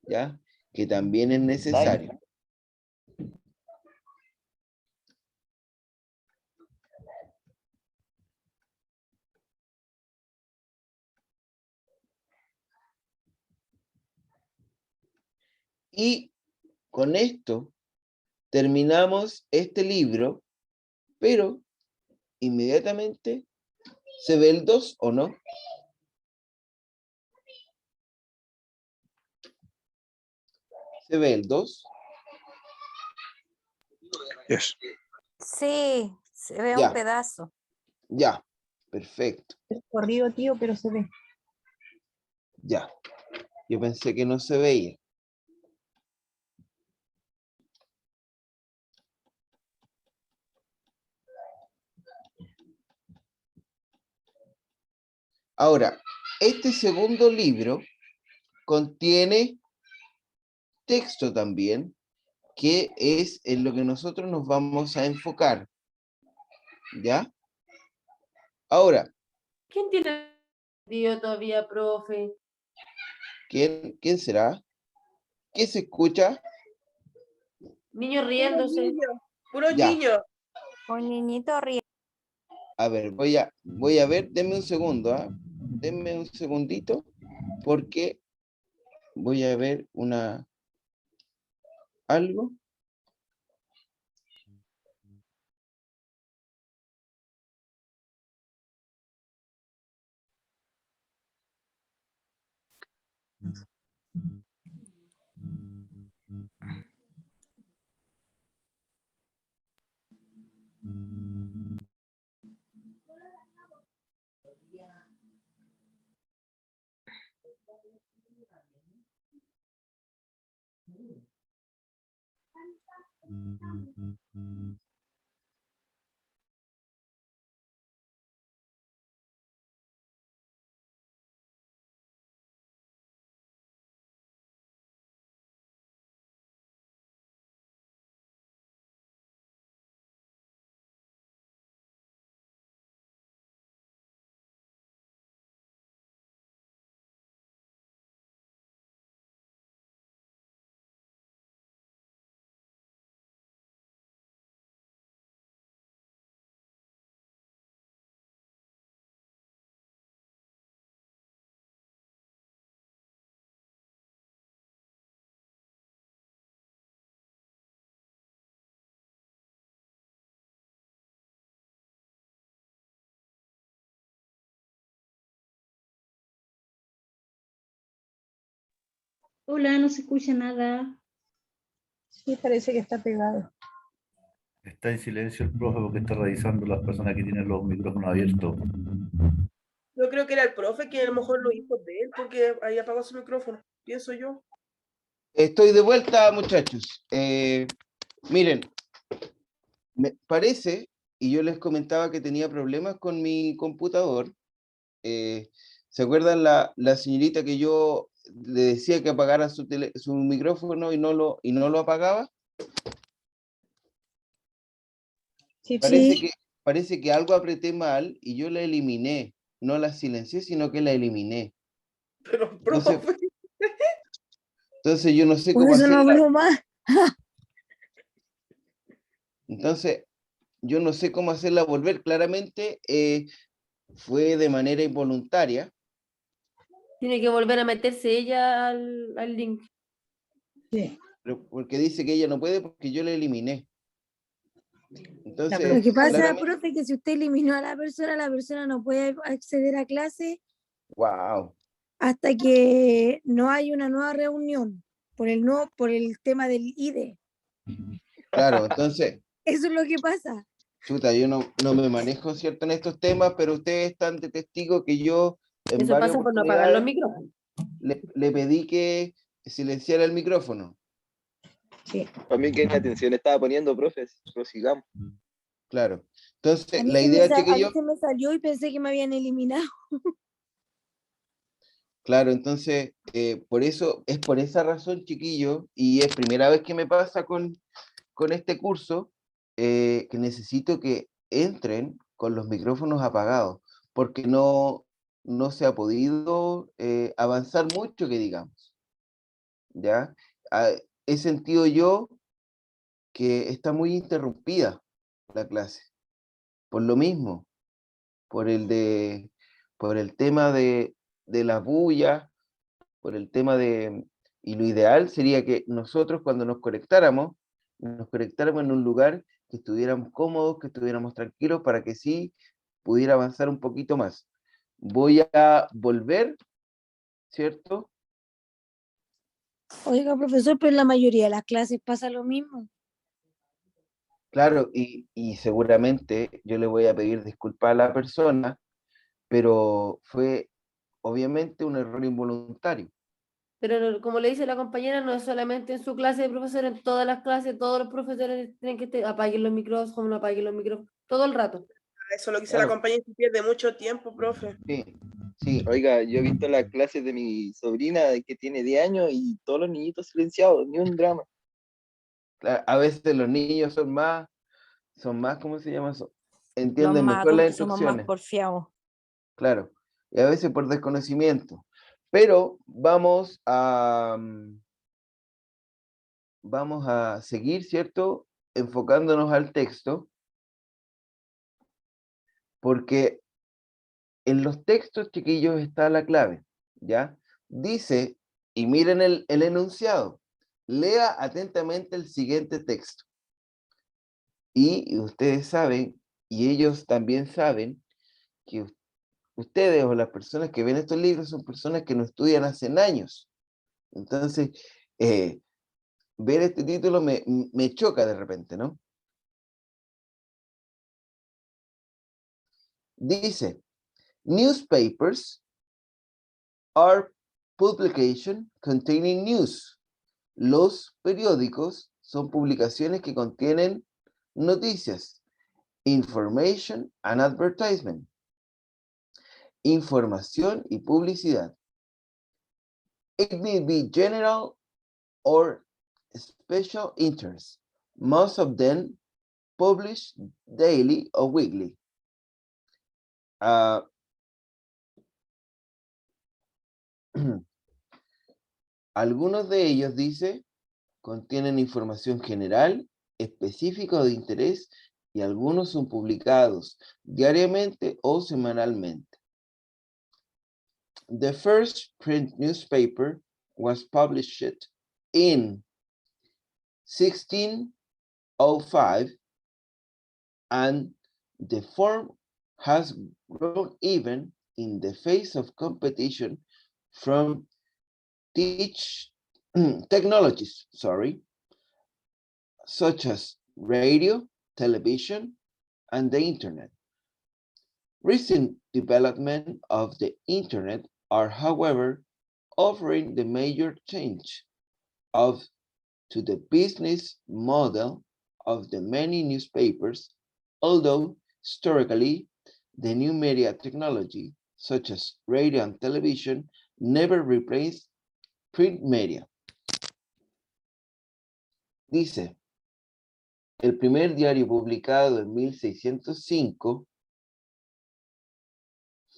¿ya? Que también es necesario. Y con esto terminamos este libro, pero inmediatamente se ve el 2, ¿o no? ¿Se ve el 2? Yes. Sí, se ve Ya. un pedazo. Ya, perfecto. Es corrido, tío, pero se ve. Ya. Yo pensé que no se veía. Ahora, este segundo libro contiene texto también, que es en lo que nosotros nos vamos a enfocar. ¿Ya? Ahora, ¿Quién tiene video todavía, profe? ¿quién será? ¿Qué se escucha? Niños Puro riéndose. niño, puro Ya. niño. Un niñito ríe. A ver, voy a ver, denme un segundo, ¿ah? Denme un segundito, porque voy a ver algo. Hola, no se escucha nada. Sí, parece que está pegado. Está en silencio el profe porque está revisando las personas que tienen los micrófonos abiertos. Yo creo que era el profe que a lo mejor lo hizo de él porque ahí apagó su micrófono, pienso yo. Estoy de vuelta, muchachos. Miren, me parece, y yo les comentaba que tenía problemas con mi computador. ¿Se acuerdan la señorita que yo le decía que apagara su micrófono y no lo apagaba? Sí, Parece que algo apreté mal y yo la eliminé. No la silencié, sino que la eliminé. Pero, profe. Entonces yo no sé Por cómo eso no hacerla. habló más. Entonces, yo no sé cómo hacerla volver. Claramente fue de manera involuntaria. Tiene que volver a meterse ella al link. Porque dice que ella no puede porque yo la eliminé. Entonces, Lo que pasa, claramente- profe, que si usted eliminó a la persona no puede acceder a clase wow. hasta que no hay una nueva reunión por el tema del IDE. Claro, entonces, Eso es lo que pasa. chuta, yo no me manejo, ¿cierto?, en estos temas, pero ustedes están de testigo que yo en Eso varias pasa por no apagar los oportunidades micrófonos. le pedí que silenciara el micrófono. Para mí, ¿qué atención estaba poniendo, profes? Prosigamos. Claro. A Entonces, mí, la se me, idea, sa- a mí chiquillos, se me salió y pensé que me habían eliminado. claro, entonces, por eso, es por esa razón, chiquillos, y es primera vez que me pasa con este curso, que necesito que entren con los micrófonos apagados, porque no se ha podido avanzar mucho, que digamos. ¿Ya? Ah, he sentido yo que está muy interrumpida la clase, por lo mismo, por por el tema de la bulla, por el tema y lo ideal sería que nosotros cuando nos conectáramos en un lugar que estuviéramos cómodos, que estuviéramos tranquilos, para que sí pudiera avanzar un poquito más. Voy a volver, ¿cierto? Oiga, profesor, pero en la mayoría de las clases pasa lo mismo. Claro, y seguramente yo le voy a pedir disculpas a la persona, pero fue obviamente un error involuntario. Pero como le dice la compañera, no es solamente en su clase de profesor, en todas las clases, todos los profesores tienen que apaguen los micrófonos, apaguen los micrófonos, todo el rato. Eso lo que dice la compañera, se pierde mucho tiempo, profe. Sí. Oiga, yo he visto las clases de mi sobrina que tiene 10 años y todos los niñitos silenciados, ni un drama. A veces los niños son más, ¿cómo se llama eso? Entienden Los más mejor las adultos somos más instrucciones. porfiados. Claro, y a veces por desconocimiento. Pero vamos a seguir, ¿cierto?, enfocándonos al texto, porque en los textos, chiquillos, está la clave, ¿ya? Dice, y miren el enunciado, lea atentamente el siguiente texto. Y ustedes saben, y ellos también saben, que ustedes o las personas que ven estos libros son personas que no estudian hace años. Entonces, ver este título me choca de repente, ¿no? Dice, newspapers are publication containing news. Los periódicos son publicaciones que contienen noticias, information and advertisement, información y publicidad. It may be general or special interest. Most of them publish daily or weekly. Algunos de ellos, dice, contienen información general, específica o de interés, y algunos son publicados diariamente o semanalmente. The first print newspaper was published in 1605, and the form has grown even in the face of competition from technologies, such as radio, television, and the internet. Recent development of the internet are, however, offering the major change to the business model of the many newspapers, although historically the new media technology, such as radio and television, never replaced print media. Dice, el primer diario publicado en 1605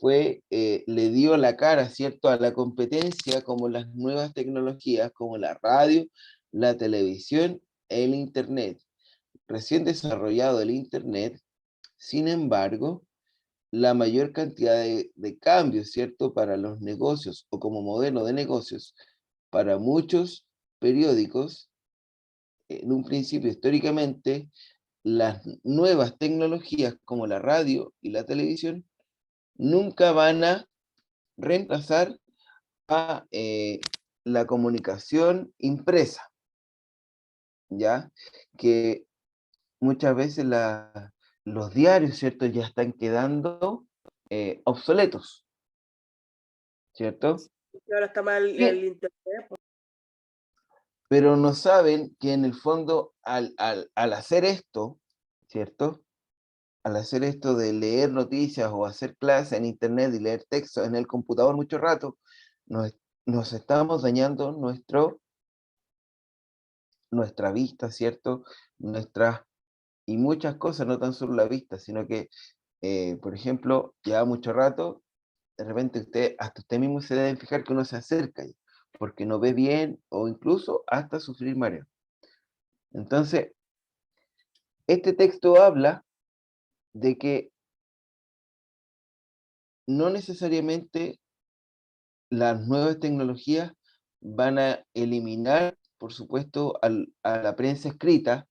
le dio la cara, ¿cierto?, a la competencia como las nuevas tecnologías, como la radio, la televisión, el internet. recién desarrollado el Internet. Sin embargo, la mayor cantidad de cambios, ¿cierto?, para los negocios o como modelo de negocios, para muchos periódicos, en un principio históricamente, las nuevas tecnologías como la radio y la televisión nunca van a reemplazar a la comunicación impresa, ¿ya? Que muchas veces los diarios, ¿cierto?, ya están quedando obsoletos, ¿cierto? Y ahora está mal el internet. Pues. Pero no saben que en el fondo al hacer esto, ¿cierto? Al hacer esto de leer noticias o hacer clases en internet y leer texto en el computador mucho rato, nos estamos dañando nuestra vista, ¿cierto? Y muchas cosas, no tan solo la vista, sino que, por ejemplo, lleva mucho rato, de repente hasta usted mismo se debe fijar que uno se acerca, porque no ve bien o incluso hasta sufrir mareo. Entonces, este texto habla de que no necesariamente las nuevas tecnologías van a eliminar, por supuesto, a la prensa escrita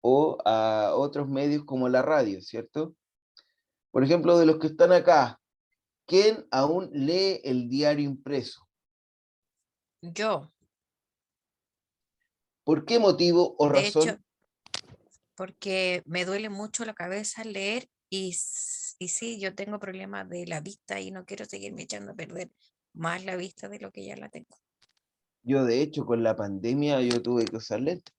o a otros medios como la radio, ¿cierto? Por ejemplo, de los que están acá, ¿quién aún lee el diario impreso? Yo, ¿Por qué motivo o de hecho, razón? porque me duele mucho la cabeza leer y sí, yo tengo problemas de la vista y no quiero seguirme echando a perder más la vista de lo que ya la tengo. Yo, de hecho, con la pandemia yo tuve que usar lentes,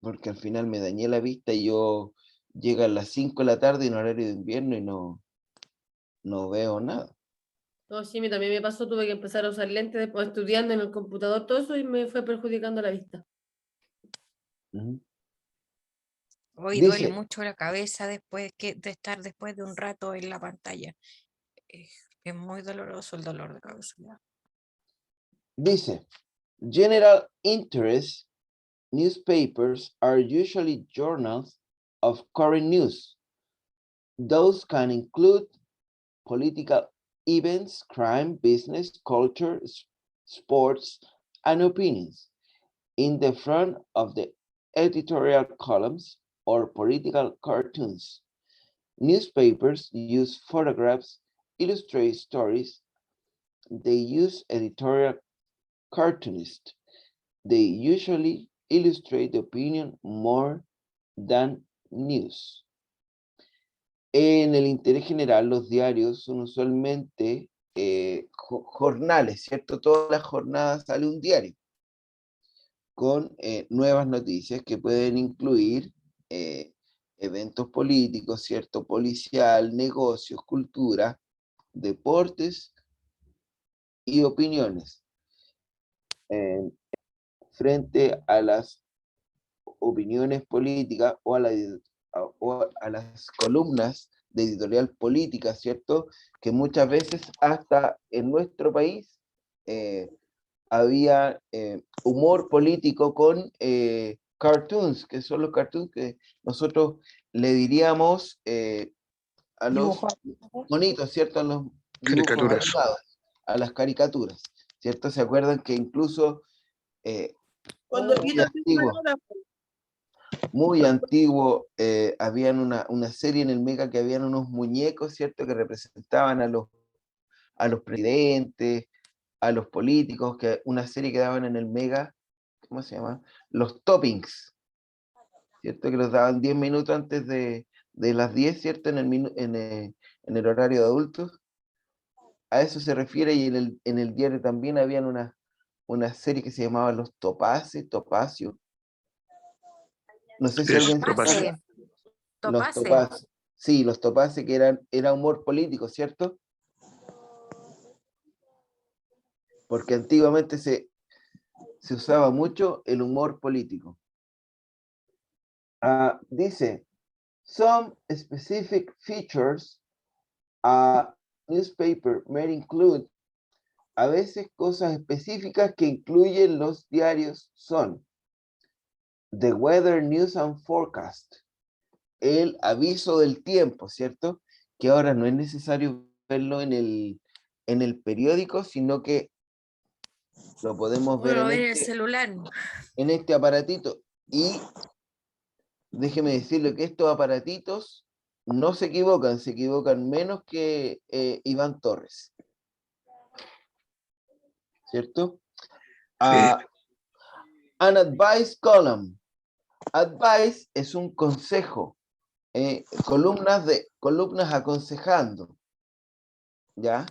porque al final me dañé la vista y yo llego a las 5 de la tarde en horario de invierno y no veo nada. No, sí, también me pasó, tuve que empezar a usar lentes después estudiando en el computador, todo eso, y me fue perjudicando la vista. Hoy duele Dice, mucho la cabeza después de estar después de un rato en la pantalla. Es muy doloroso el dolor de cabeza. dice, general interest newspapers are usually journals of current news. Those can include political events, crime, business, culture, sports, and opinions. In the front of the editorial columns or political cartoons, newspapers use photographs, illustrate stories. They use editorial cartoonists. They usually illustrate the opinion more than news. En el interés general, los diarios son usualmente jornales, ¿cierto? Todas las jornadas sale un diario con nuevas noticias que pueden incluir eventos políticos, ¿cierto? Policial, negocios, cultura, deportes y opiniones. Frente a las opiniones políticas o a las columnas de editorial política, ¿cierto? Que muchas veces hasta en nuestro país había humor político con cartoons, que son los cartoons que nosotros le diríamos a los monitos, ¿cierto? A los dibujos Caricaturas. animados, a las caricaturas, ¿cierto? ¿Se acuerdan que incluso Cuando muy Vito antiguo, habían una serie en el Mega que habían unos muñecos, ¿cierto? Que representaban a los presidentes, a los políticos, que una serie que daban en el Mega, ¿cómo se llama? Los toppings, ¿cierto? Que los daban 10 minutos antes de las 10, ¿cierto? En el horario de adultos. A eso se refiere, y en el diario también habían una serie que se llamaba Los Topacio. No sé si Eso, alguien se Topacio. acuerda. Los Topacio. Sí, los Topacio, que era humor político, ¿cierto? Porque antiguamente se usaba mucho el humor político. Dice, some specific features a newspaper may include, a veces cosas específicas que incluyen los diarios son The weather news and forecast. El aviso del tiempo, ¿cierto? Que ahora no es necesario verlo en el periódico, sino que lo podemos ver Uno ve en el en celular. este aparatito. Y déjeme decirle que estos aparatitos no se equivocan menos que Iván Torres. ¿Cierto? An advice column. Advice es un consejo. Columnas aconsejando. ¿Ya?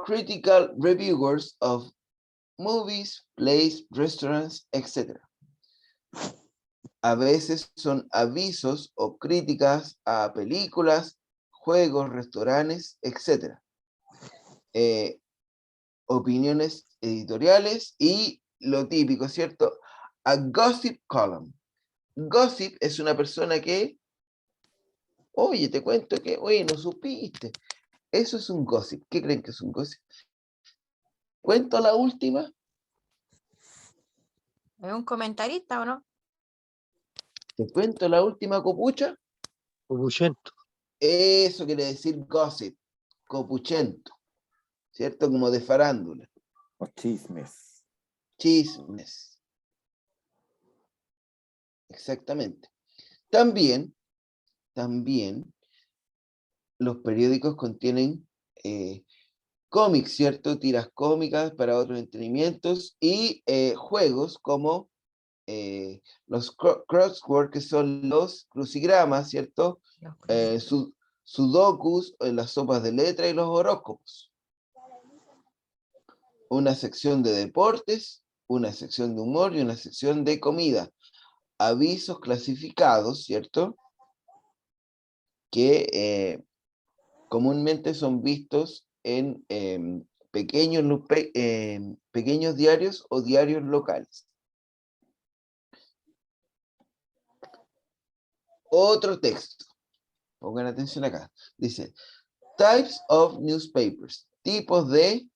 Critical reviewers of movies, plays, restaurants, etc. A veces son avisos o críticas a películas, juegos, restaurantes, etc. Opiniones editoriales y lo típico, ¿cierto? A gossip column. Gossip es una persona que, oye, te cuento que, oye, no supiste. Eso es un gossip. ¿Qué creen que es un gossip? ¿Cuento la última? ¿Es un comentarista o no? ¿Te cuento la última, copucha? Copuchento. Eso quiere decir gossip, copuchento, ¿cierto? Como de farándula. O chismes. Chismes. Exactamente. También los periódicos contienen cómics, ¿cierto? Tiras cómicas para otros entretenimientos y juegos como los crossword, que son los crucigramas, ¿cierto? Sudokus, las sopas de letra y los horóscopos. Una sección de deportes, una sección de humor y una sección de comida. Avisos clasificados, ¿cierto? Que comúnmente son vistos en pequeños diarios o diarios locales. Otro texto. Pongan atención acá. Dice, types of newspapers. Tipos de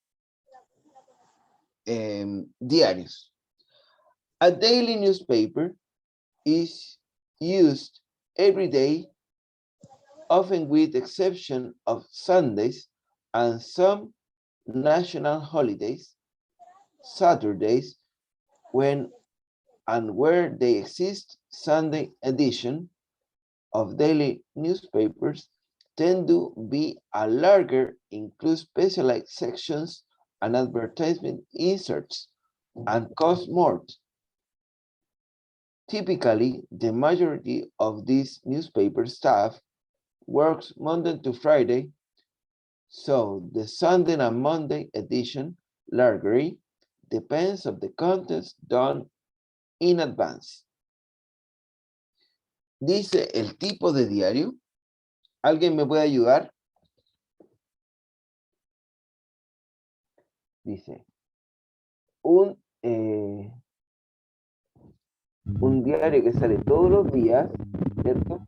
diarios. A daily newspaper is used every day, often with exception of Sundays and some national holidays, Saturdays, when and where they exist. Sunday edition of daily newspapers tend to be a larger, include specialized sections and advertisement inserts, and cost more. Typically, the majority of these newspaper staff works Monday to Friday, so the Sunday and Monday edition largely depends on the contents done in advance. Dice el tipo de diario. ¿Alguien me puede ayudar? Dice, un diario que sale todos los días, ¿cierto?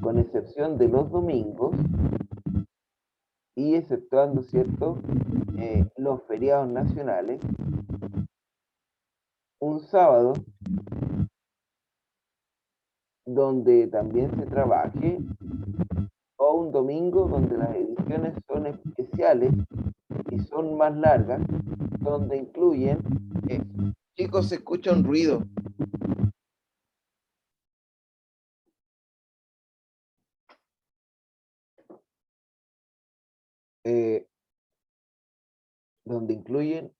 Con excepción de los domingos y exceptuando, ¿cierto? Los feriados nacionales. Un sábado donde también se trabaje, o un domingo donde las ediciones son especiales y son más largas, donde incluyen... chicos, se escucha un ruido. Donde incluyen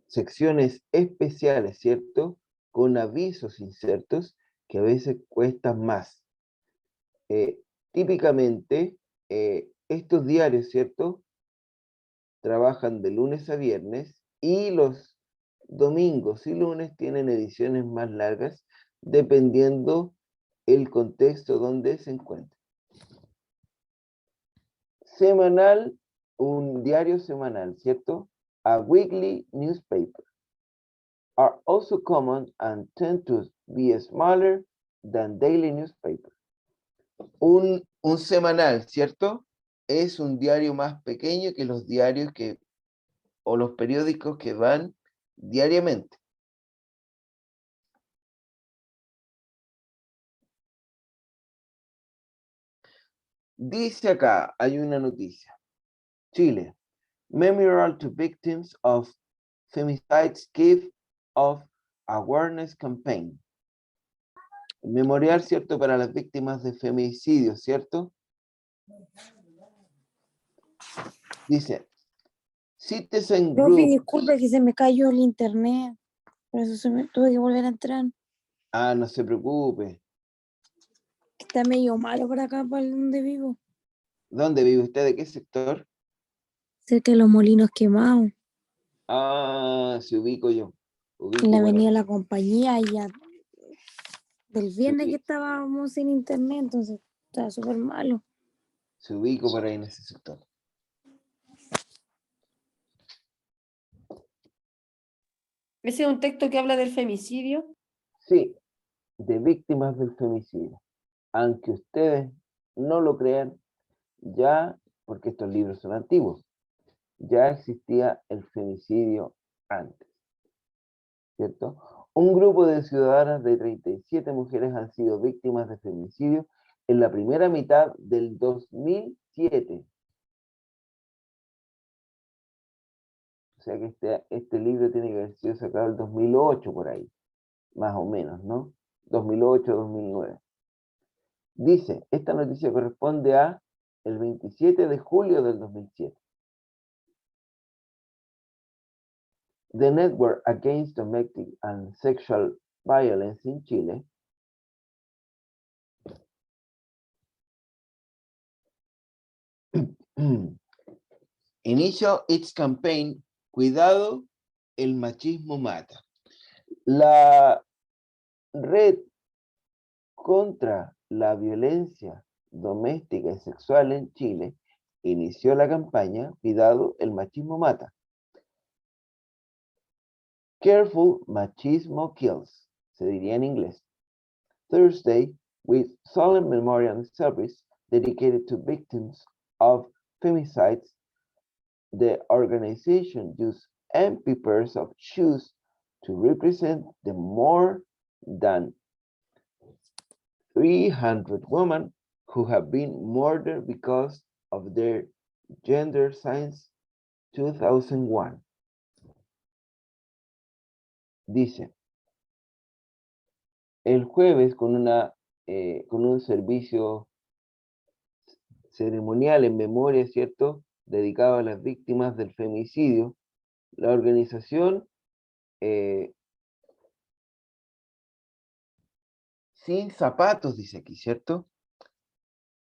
secciones especiales, ¿cierto? Con avisos insertos que a veces cuestan más. Típicamente, estos diarios, ¿cierto? Trabajan de lunes a viernes y los domingos y lunes tienen ediciones más largas dependiendo el contexto donde se encuentra. Semanal, un diario semanal, ¿cierto? A weekly newspaper are also common and tend to be smaller than daily newspaper. Un semanal, ¿cierto? Es un diario más pequeño que los diarios que o los periódicos que van diariamente. Dice acá, hay una noticia. Chile, Memorial to Victims of Femicides Give of Awareness Campaign. Memorial, ¿cierto? Para las víctimas de femicidio, ¿cierto? Dice, Citizen Profe, Group. disculpe que se me cayó el internet. Por eso tuve que volver a entrar. Ah, no se preocupe. Está medio malo por acá, por donde vivo. ¿Dónde vive usted? ¿De qué sector? Cerca de los molinos quemados. Ah, se ubico yo. Ubico En la por avenida ahí. La Compañía, ya del viernes que Sí. estábamos sin internet, entonces estaba súper malo. Se ubico por ahí en ese sector. ¿Ese es un texto que habla del femicidio? Sí, de víctimas del femicidio. Aunque ustedes no lo crean, ya, porque estos libros son antiguos, ya existía el femicidio antes, ¿cierto? Un grupo de ciudadanas de 37 mujeres han sido víctimas de femicidio en la primera mitad del 2007. O sea que este libro tiene que haber sido sacado el 2008 por ahí, más o menos, ¿no? 2008-2009. Dice, esta noticia corresponde a el 27 de julio del 2007. The Network Against Domestic and Sexual Violence in Chile inició its campaign Cuidado, el machismo mata. La red contra la violencia doméstica y sexual en Chile inició la campaña Cuidado, el machismo mata. Careful, machismo kills, se diría en inglés. Thursday, with solemn memorial service dedicated to victims of femicides, the organization used empty pairs of shoes to represent the more than 300 women who have been murdered because of their gender since 2001. Dice, el jueves con un servicio ceremonial en memoria, ¿cierto?, dedicado a las víctimas del femicidio, la organización sin zapatos, dice aquí, ¿cierto?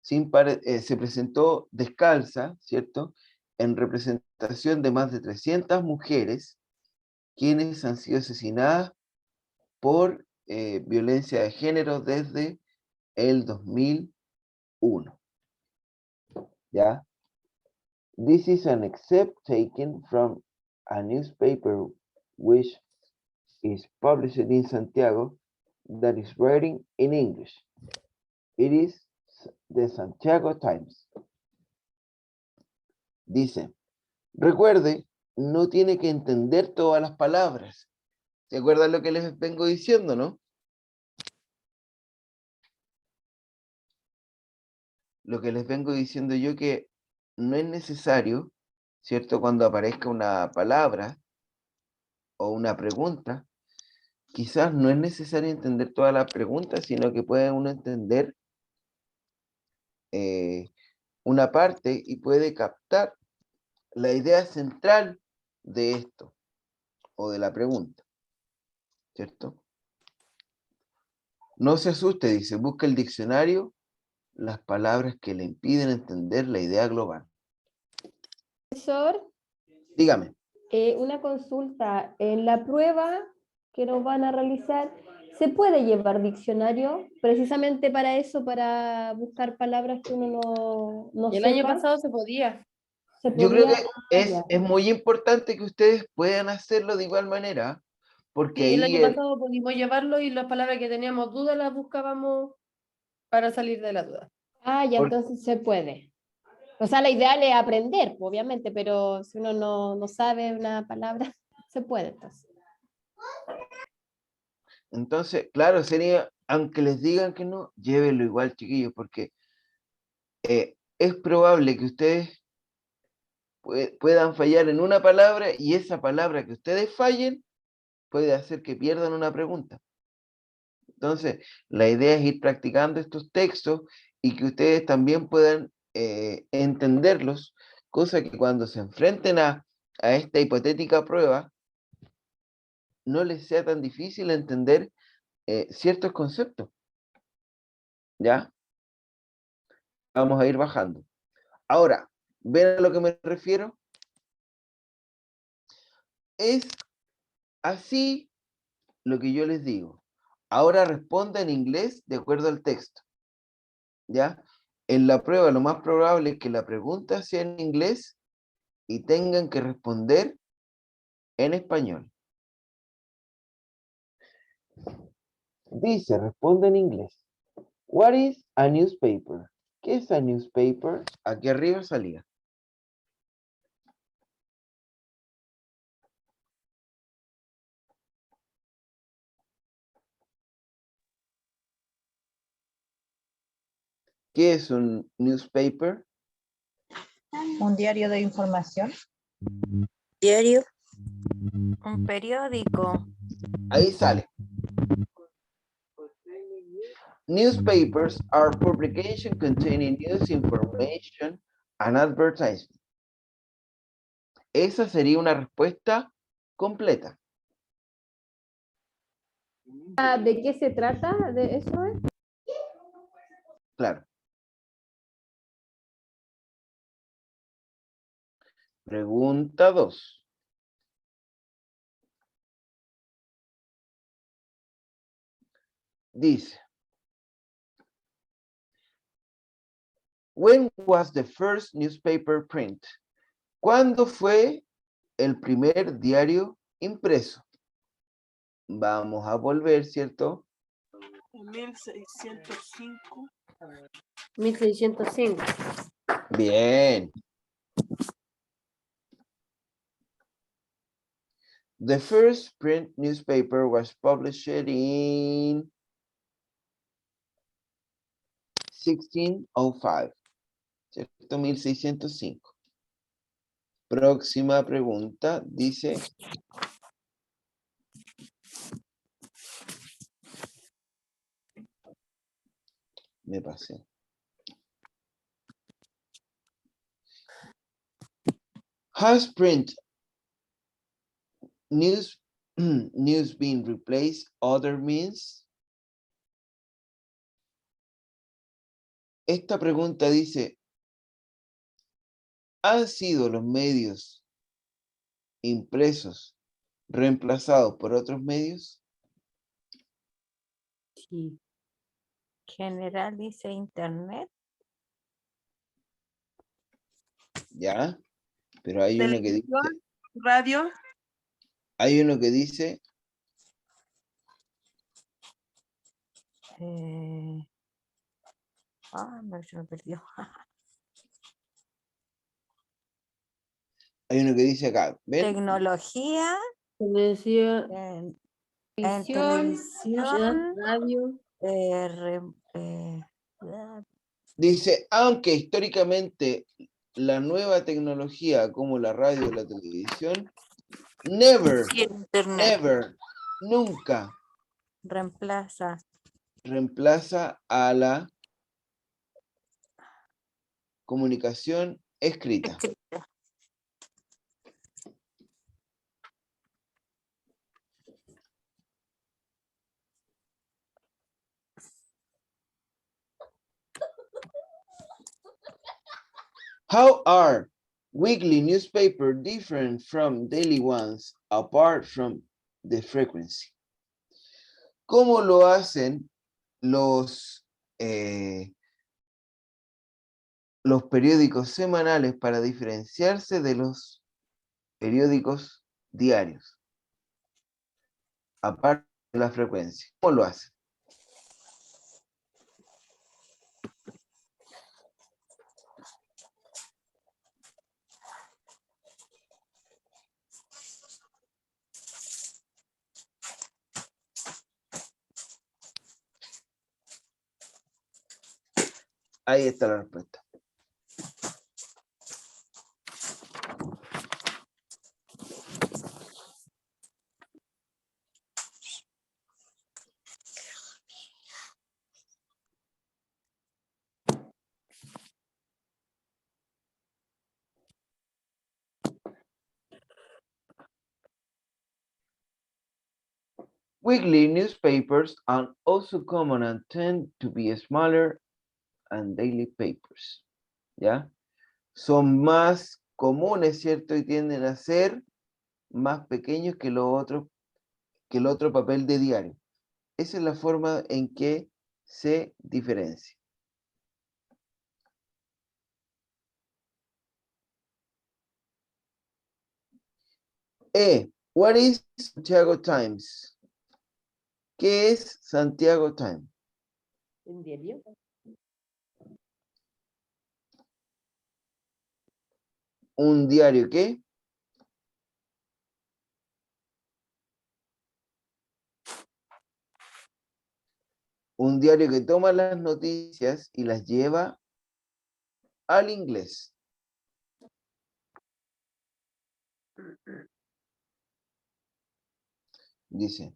Se presentó descalza, ¿cierto?, en representación de más de 300 mujeres quienes han sido asesinadas por violencia de género desde el 2001. ¿Ya? This is an excerpt taken from a newspaper which is published in Santiago that is writing in English. It is the Santiago Times. Dice, recuerde, no tiene que entender todas las palabras. ¿Se acuerdan lo que les vengo diciendo, no? Lo que les vengo diciendo yo que no es necesario, ¿cierto? Cuando aparezca una palabra o una pregunta, quizás no es necesario entender todas las preguntas, sino que puede uno entender una parte y puede captar la idea central de esto o de la pregunta, ¿cierto? No se asuste, dice, busca el diccionario las palabras que le impiden entender la idea global. Profesor, Dígame. una consulta. En la prueba que nos van a realizar, ¿se puede llevar diccionario? Precisamente para eso, para buscar palabras que uno no El sepa. año pasado se podía. ¿Se Yo creo podía? que Ya. es muy importante que ustedes puedan hacerlo de igual manera, porque Sí, el ahí año pasado pudimos llevarlo y las palabras que teníamos dudas las buscábamos para salir de la duda. Ah, ya, Por- entonces se puede. O sea, la ideal es aprender, obviamente, pero si uno no sabe una palabra, se puede entonces. Entonces, claro, sería, aunque les digan que no, llévenlo igual, chiquillos, porque es probable que ustedes puedan fallar en una palabra y esa palabra que ustedes fallen puede hacer que pierdan una pregunta. Entonces, la idea es ir practicando estos textos y que ustedes también puedan entenderlos, cosa que cuando se enfrenten a esta hipotética prueba, no les sea tan difícil entender ciertos conceptos. ¿Ya? Vamos a ir bajando. Ahora, ¿ven a lo que me refiero? Es así lo que yo les digo. Ahora responda en inglés de acuerdo al texto. ¿Ya? En la prueba lo más probable es que la pregunta sea en inglés y tengan que responder en español. Dice, responde en inglés. What is a newspaper? ¿Qué es a newspaper? Aquí arriba salía. ¿Qué es un newspaper? Un diario de información. Diario. Un periódico. Ahí sale. Newspapers are publications containing news, information, and advertisement. Esa sería una respuesta completa. ¿De qué se trata? ¿De eso? Claro. Pregunta 2. Dice, when was the first newspaper print? ¿Cuándo fue el primer diario impreso? Vamos a volver, ¿cierto? 1605. 1605. Bien. The first print newspaper was published in 1605, ¿cierto? 1605. Próxima pregunta, dice... Me pasé. Has print news been replaced other means? Esta pregunta dice, ¿han sido los medios impresos reemplazados por otros medios? Sí. General dice internet. Ya, pero hay uno que dice... Televisión, radio. Hay uno que dice... Se me perdió. Hay uno que dice acá, ¿ven? Tecnología. Me decía En televisión, televisión. radio. Dice, aunque históricamente la nueva tecnología como la radio y la televisión, never, nunca reemplaza a la comunicación escrita. How are weekly newspapers different from daily ones apart from the frequency? ¿Cómo lo hacen los periódicos semanales para diferenciarse de los periódicos diarios? Aparte de la frecuencia. ¿Cómo lo hacen? Ahí está la respuesta. Weekly newspapers are also common and tend to be smaller than daily papers. ¿Ya? Son más comunes, ¿cierto? Y tienden a ser más pequeños que el otro papel de diario. Esa es la forma en que se diferencia. What is Santiago Times? ¿Qué es Santiago Times? ¿Un diario? ¿Un diario qué? Un diario que toma las noticias y las lleva al inglés. Dice,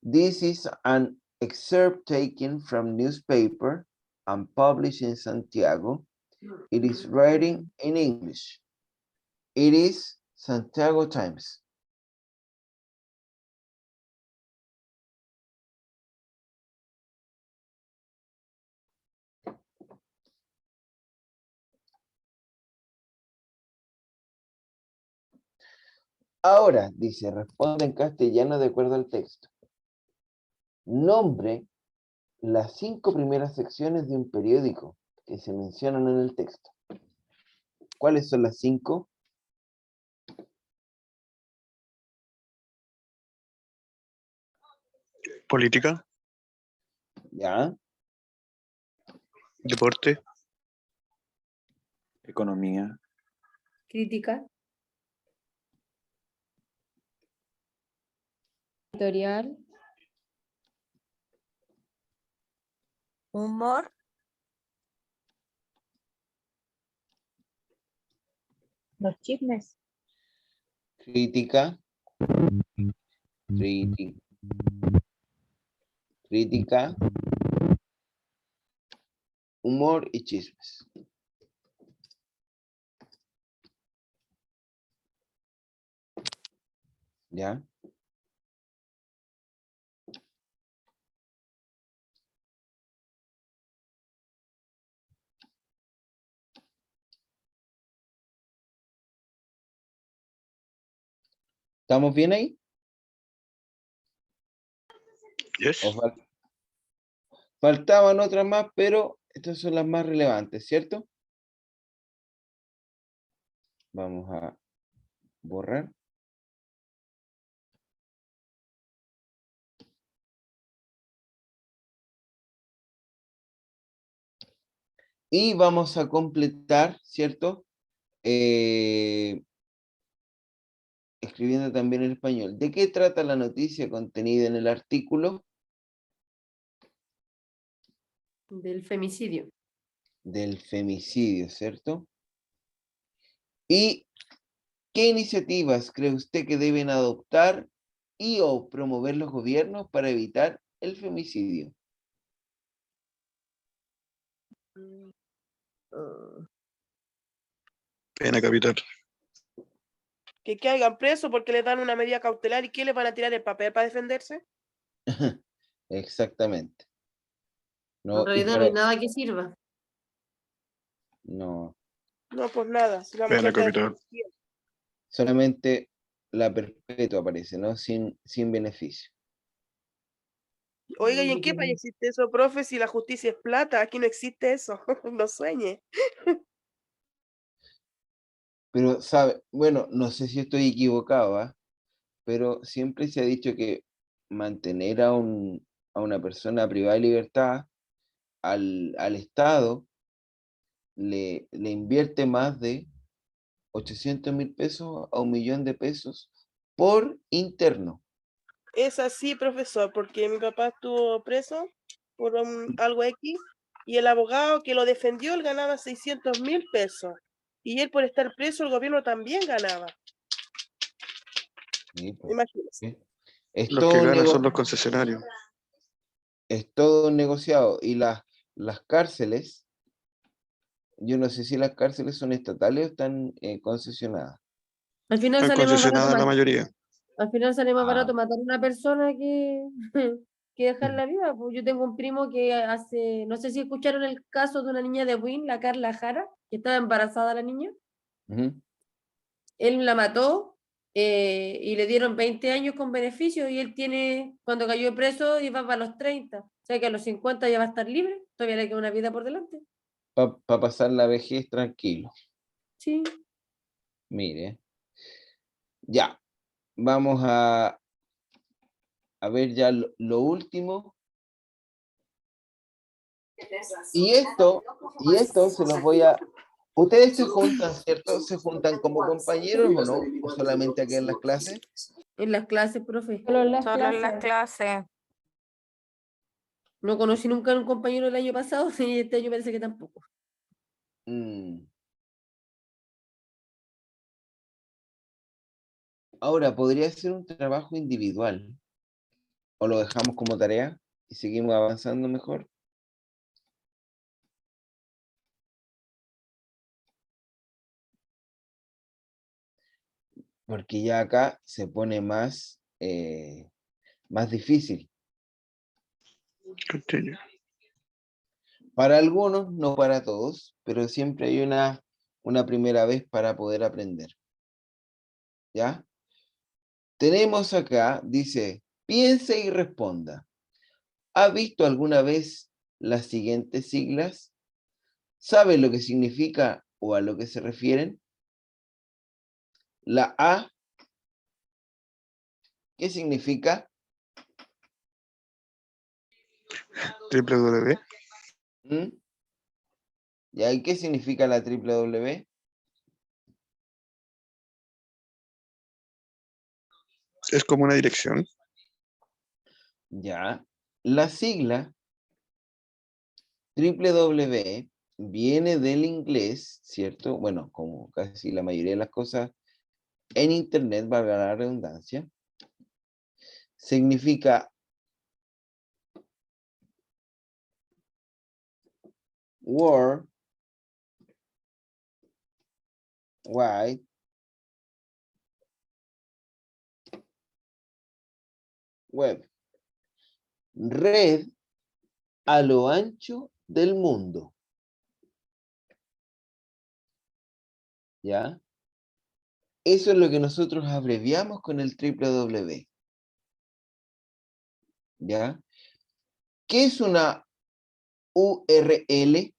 this is an excerpt taken from newspaper and published in Santiago. It is written in English. It is Santiago Times. Ahora, dice, responde en castellano de acuerdo al texto. Nombre las 5 primeras secciones de un periódico que se mencionan en el texto. ¿Cuáles son las 5? Política, ¿Ya? deporte, Economía, Crítica. Editorial. Humor, Los chismes. Crítica. Crítica. Humor y chismes. ¿Ya? ¿Estamos bien ahí? yes. ¿O faltaban otras más, pero estas son las más relevantes, ¿cierto? Vamos a borrar. Y vamos a completar, ¿cierto? Escribiendo también en español. ¿De qué trata la noticia contenida en el artículo? Del femicidio. Del femicidio, ¿cierto? ¿Y qué iniciativas cree usted que deben adoptar y o promover los gobiernos para evitar el femicidio? Pena capital. Que caigan presos porque les dan una medida cautelar y ¿qué les van a tirar el papel para defenderse? Exactamente. En realidad no hay nada que sirva. No, No, pues nada. Si la Pena mujer está capital. defendida. solamente la perpetua aparece, ¿no? Sin beneficio. Oiga, ¿y en qué país existe eso, profe? Si la justicia es plata, aquí no existe eso. No sueñe. Pero, ¿sabe? Bueno, no sé si estoy equivocado, ¿ah? Pero siempre se ha dicho que mantener a una persona privada de libertad al Estado le invierte más de 800.000 pesos a 1.000.000 de pesos por interno. Es así, profesor, porque mi papá estuvo preso por algo X y el abogado que lo defendió, él ganaba 600.000 pesos. Y él por estar preso, el gobierno también ganaba. Sí, pues, Imagínense. sí. Es Los que todo un ganan son nego- los concesionarios. es todo un negociado. Y las cárceles, yo no sé si las cárceles son estatales o están concesionadas. Al final Están sale más barato concesionadas la mayoría. Al final sale más Ah, barato matar a una persona que, que dejarla viva. Pues yo tengo un primo que hace, no sé si escucharon el caso de una niña de Wynn, la Carla Jara, que estaba embarazada la niña. ujú. Él la mató y le dieron 20 años con beneficio y él tiene, cuando cayó preso, iba para los 30. O sea que a los 50 ya va a estar libre, todavía le queda una vida por delante. Pa pasar la vejez tranquilo. Sí. Mire, ya, vamos a ver ya lo último. Y esto se los voy a... ¿Ustedes se juntan, cierto? ¿Se juntan como compañeros o no? ¿O solamente aquí en las clases? En las clases, profe. Solo en las Solo en las clases. clases. No conocí nunca a un compañero el año pasado y este año parece que tampoco. Mm. Ahora, podría ser un trabajo individual. ¿O lo dejamos como tarea y seguimos avanzando mejor? Porque ya acá se pone más, más difícil. Continue. Para algunos, no para todos, pero siempre hay una primera vez para poder aprender. ¿Ya? Tenemos acá, dice, piense y responda. ¿Ha visto alguna vez las siguientes siglas? ¿Sabe lo que significa o a lo que se refieren? La A, ¿qué significa? www. ¿Mm? ¿Ya? ¿Y qué significa la www? Es como una dirección. Ya. La sigla www viene del inglés, ¿cierto? Bueno, como casi la mayoría de las cosas en Internet, valga la redundancia, significa World Wide Web, red a lo ancho del mundo. ¿Ya? Eso es lo que nosotros abreviamos con el www. ¿Ya? ¿Qué es una URL?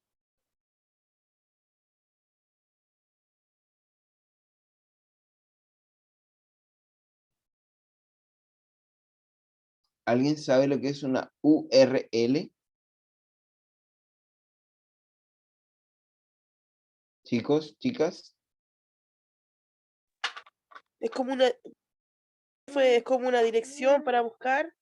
¿Alguien sabe lo que es una URL? Chicos, chicas. Es como una dirección para buscar.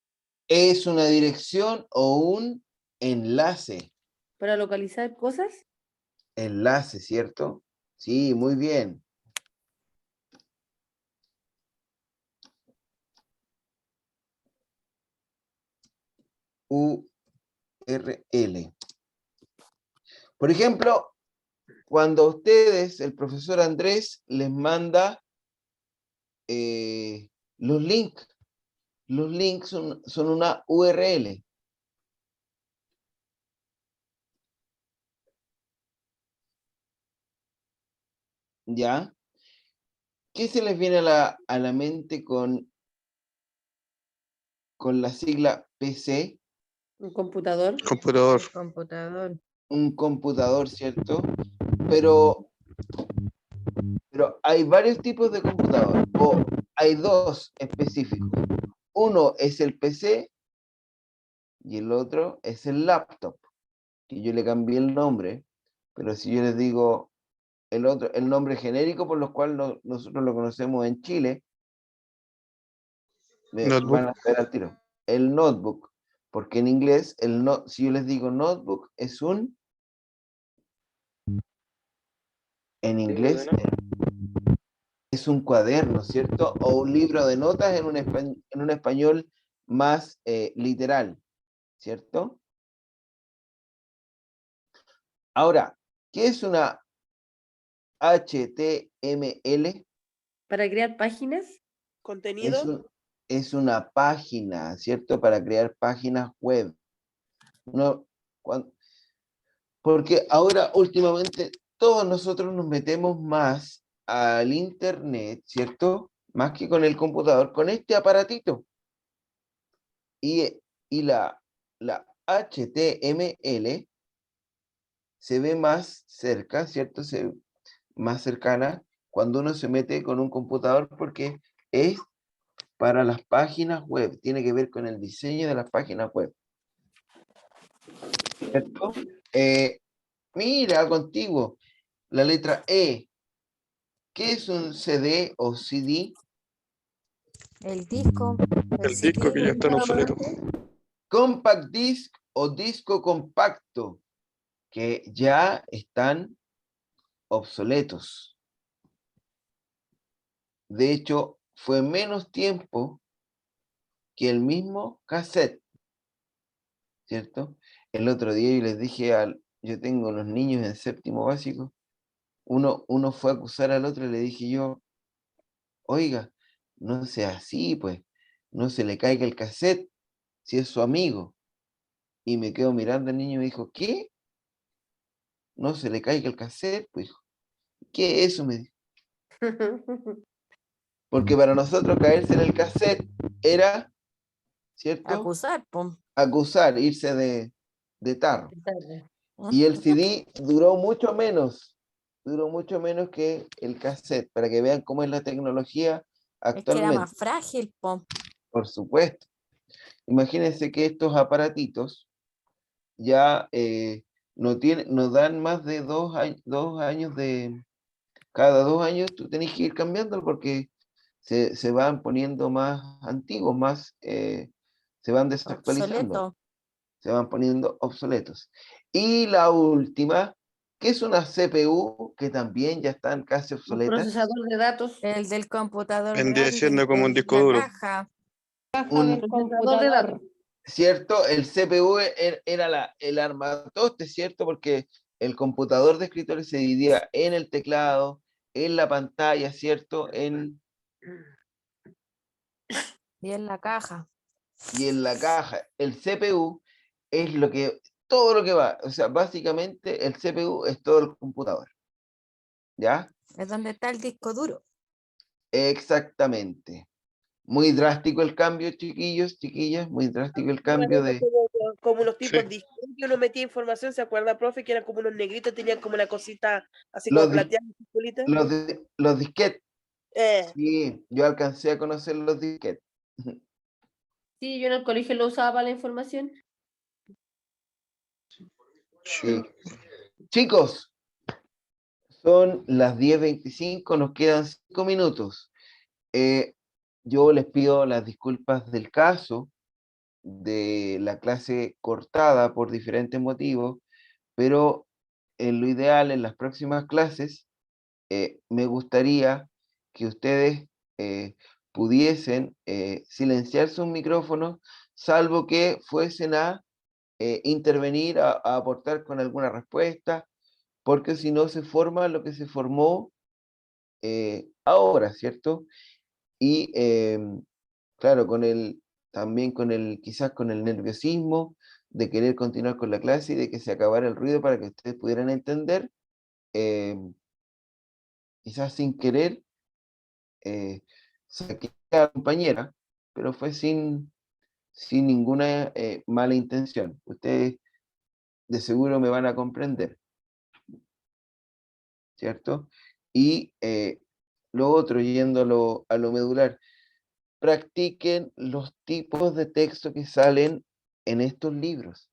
Es una dirección o un enlace. ¿Para localizar cosas? Enlace, ¿cierto? Sí, muy bien. URL. Por ejemplo, cuando a ustedes, el profesor Andrés, les manda los links son una URL. ¿Ya? ¿Qué se les viene a la mente con la sigla PC? ¿Un computador? Computador. Computador. Un computador, ¿cierto? Pero hay varios tipos de computador, o hay dos específicos. Uno es el PC y el otro es el laptop, que yo le cambié el nombre, pero si yo les digo el nombre genérico por lo cual nosotros lo conocemos en Chile, me Notebook. van a ver al tiro. El notebook. Porque en inglés, si yo les digo notebook, es un... En inglés es un cuaderno, ¿cierto? O un libro de notas en un español más literal, ¿cierto? Ahora, ¿qué es una HTML? Para crear páginas. Contenido. Es una página, ¿cierto? Para crear páginas web. Porque ahora, últimamente, todos nosotros nos metemos más al internet, ¿cierto? Más que con el computador, con este aparatito. Y la HTML se ve más cerca, ¿cierto? Más cercana cuando uno se mete con un computador porque es para las páginas web, tiene que ver con el diseño de las páginas web. ¿Cierto? Mira, contigo, la letra E. ¿Qué es un CD o CD? El disco. El disco que ya está en obsoleto. Compact disc o disco compacto, que ya están obsoletos. De hecho, fue menos tiempo que el mismo cassette, ¿cierto? El otro día yo les dije, yo tengo los niños en séptimo básico, uno fue a acusar al otro y le dije yo, oiga, no sea así, pues, no se le caiga el cassette si es su amigo. Y me quedo mirando al niño y me dijo, ¿qué? No se le caiga el cassette, pues, ¿qué es eso? Me dijo. Porque para nosotros caerse en el cassette era, ¿cierto? Acusar, pum. Acusar, irse de tarro. Y el CD duró mucho menos que el cassette, para que vean cómo es la tecnología Es que era actualmente. más frágil, pum. Por supuesto. Imagínense que estos aparatitos ya no dan más de 2 años de... Cada 2 años tú tenés que ir cambiándolo porque se van poniendo más antiguos, se van desactualizando, Obsoleto. se van poniendo obsoletos. Y la última, que es una CPU, que también ya están casi Un obsoletas. procesador de datos. El del computador Vendría grande, siendo como un el de disco la duro. caja. Un Procesador de datos. ¿Cierto? El CPU era el armatoste, ¿cierto? Porque el computador de escritorio se dividía en el teclado, en la pantalla, ¿cierto? Y en la caja. Y en la caja. El CPU es todo lo que va. O sea, básicamente el CPU es todo el computador. ¿Ya? Es donde está el disco duro. Exactamente. Muy drástico el cambio, chiquillos, chiquillas, muy drástico el cambio de... Como los tipos Sí. disquetes que uno metía información, ¿se acuerda, profe? Que eran como unos negritos, tenían como una cosita así Los como dis- plateada. circulita. Los disquetes. Eh, Sí, yo alcancé a conocer los disquetes. Sí, yo en el colegio lo usaba para la información. Sí. Chicos, son las 10:25, nos quedan 5 minutos. Yo les pido las disculpas del caso, de la clase cortada por diferentes motivos, pero en lo ideal, en las próximas clases, me gustaría que ustedes pudiesen silenciar sus micrófonos, salvo que fuesen a intervenir, a aportar con alguna respuesta, porque si no se forma lo que se formó ahora, ¿cierto? Y claro, también quizás con el nerviosismo de querer continuar con la clase y de que se acabara el ruido para que ustedes pudieran entender, quizás sin querer, saqué a la compañera, pero fue sin ninguna mala intención. Ustedes de seguro me van a comprender, ¿cierto? Y lo otro, yendo a lo medular, practiquen los tipos de texto que salen en estos libros,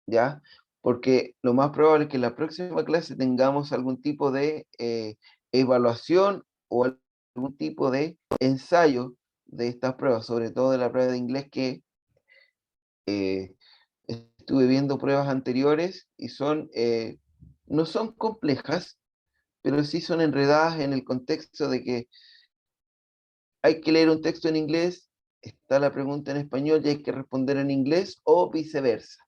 ¿ya? Porque lo más probable es que en la próxima clase tengamos algún tipo de evaluación o algún tipo de ensayo de estas pruebas, sobre todo de la prueba de inglés que estuve viendo pruebas anteriores y son, no son complejas, pero sí son enredadas en el contexto de que hay que leer un texto en inglés, está la pregunta en español y hay que responder en inglés o viceversa.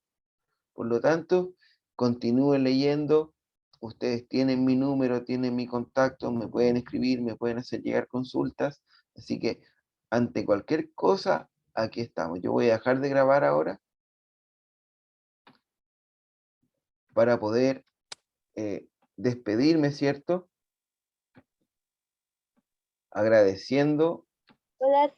Por lo tanto, continúen leyendo. Ustedes tienen mi número, tienen mi contacto, me pueden escribir, me pueden hacer llegar consultas. Así que, ante cualquier cosa, aquí estamos. Yo voy a dejar de grabar ahora para poder despedirme, ¿cierto? Agradeciendo. Hola,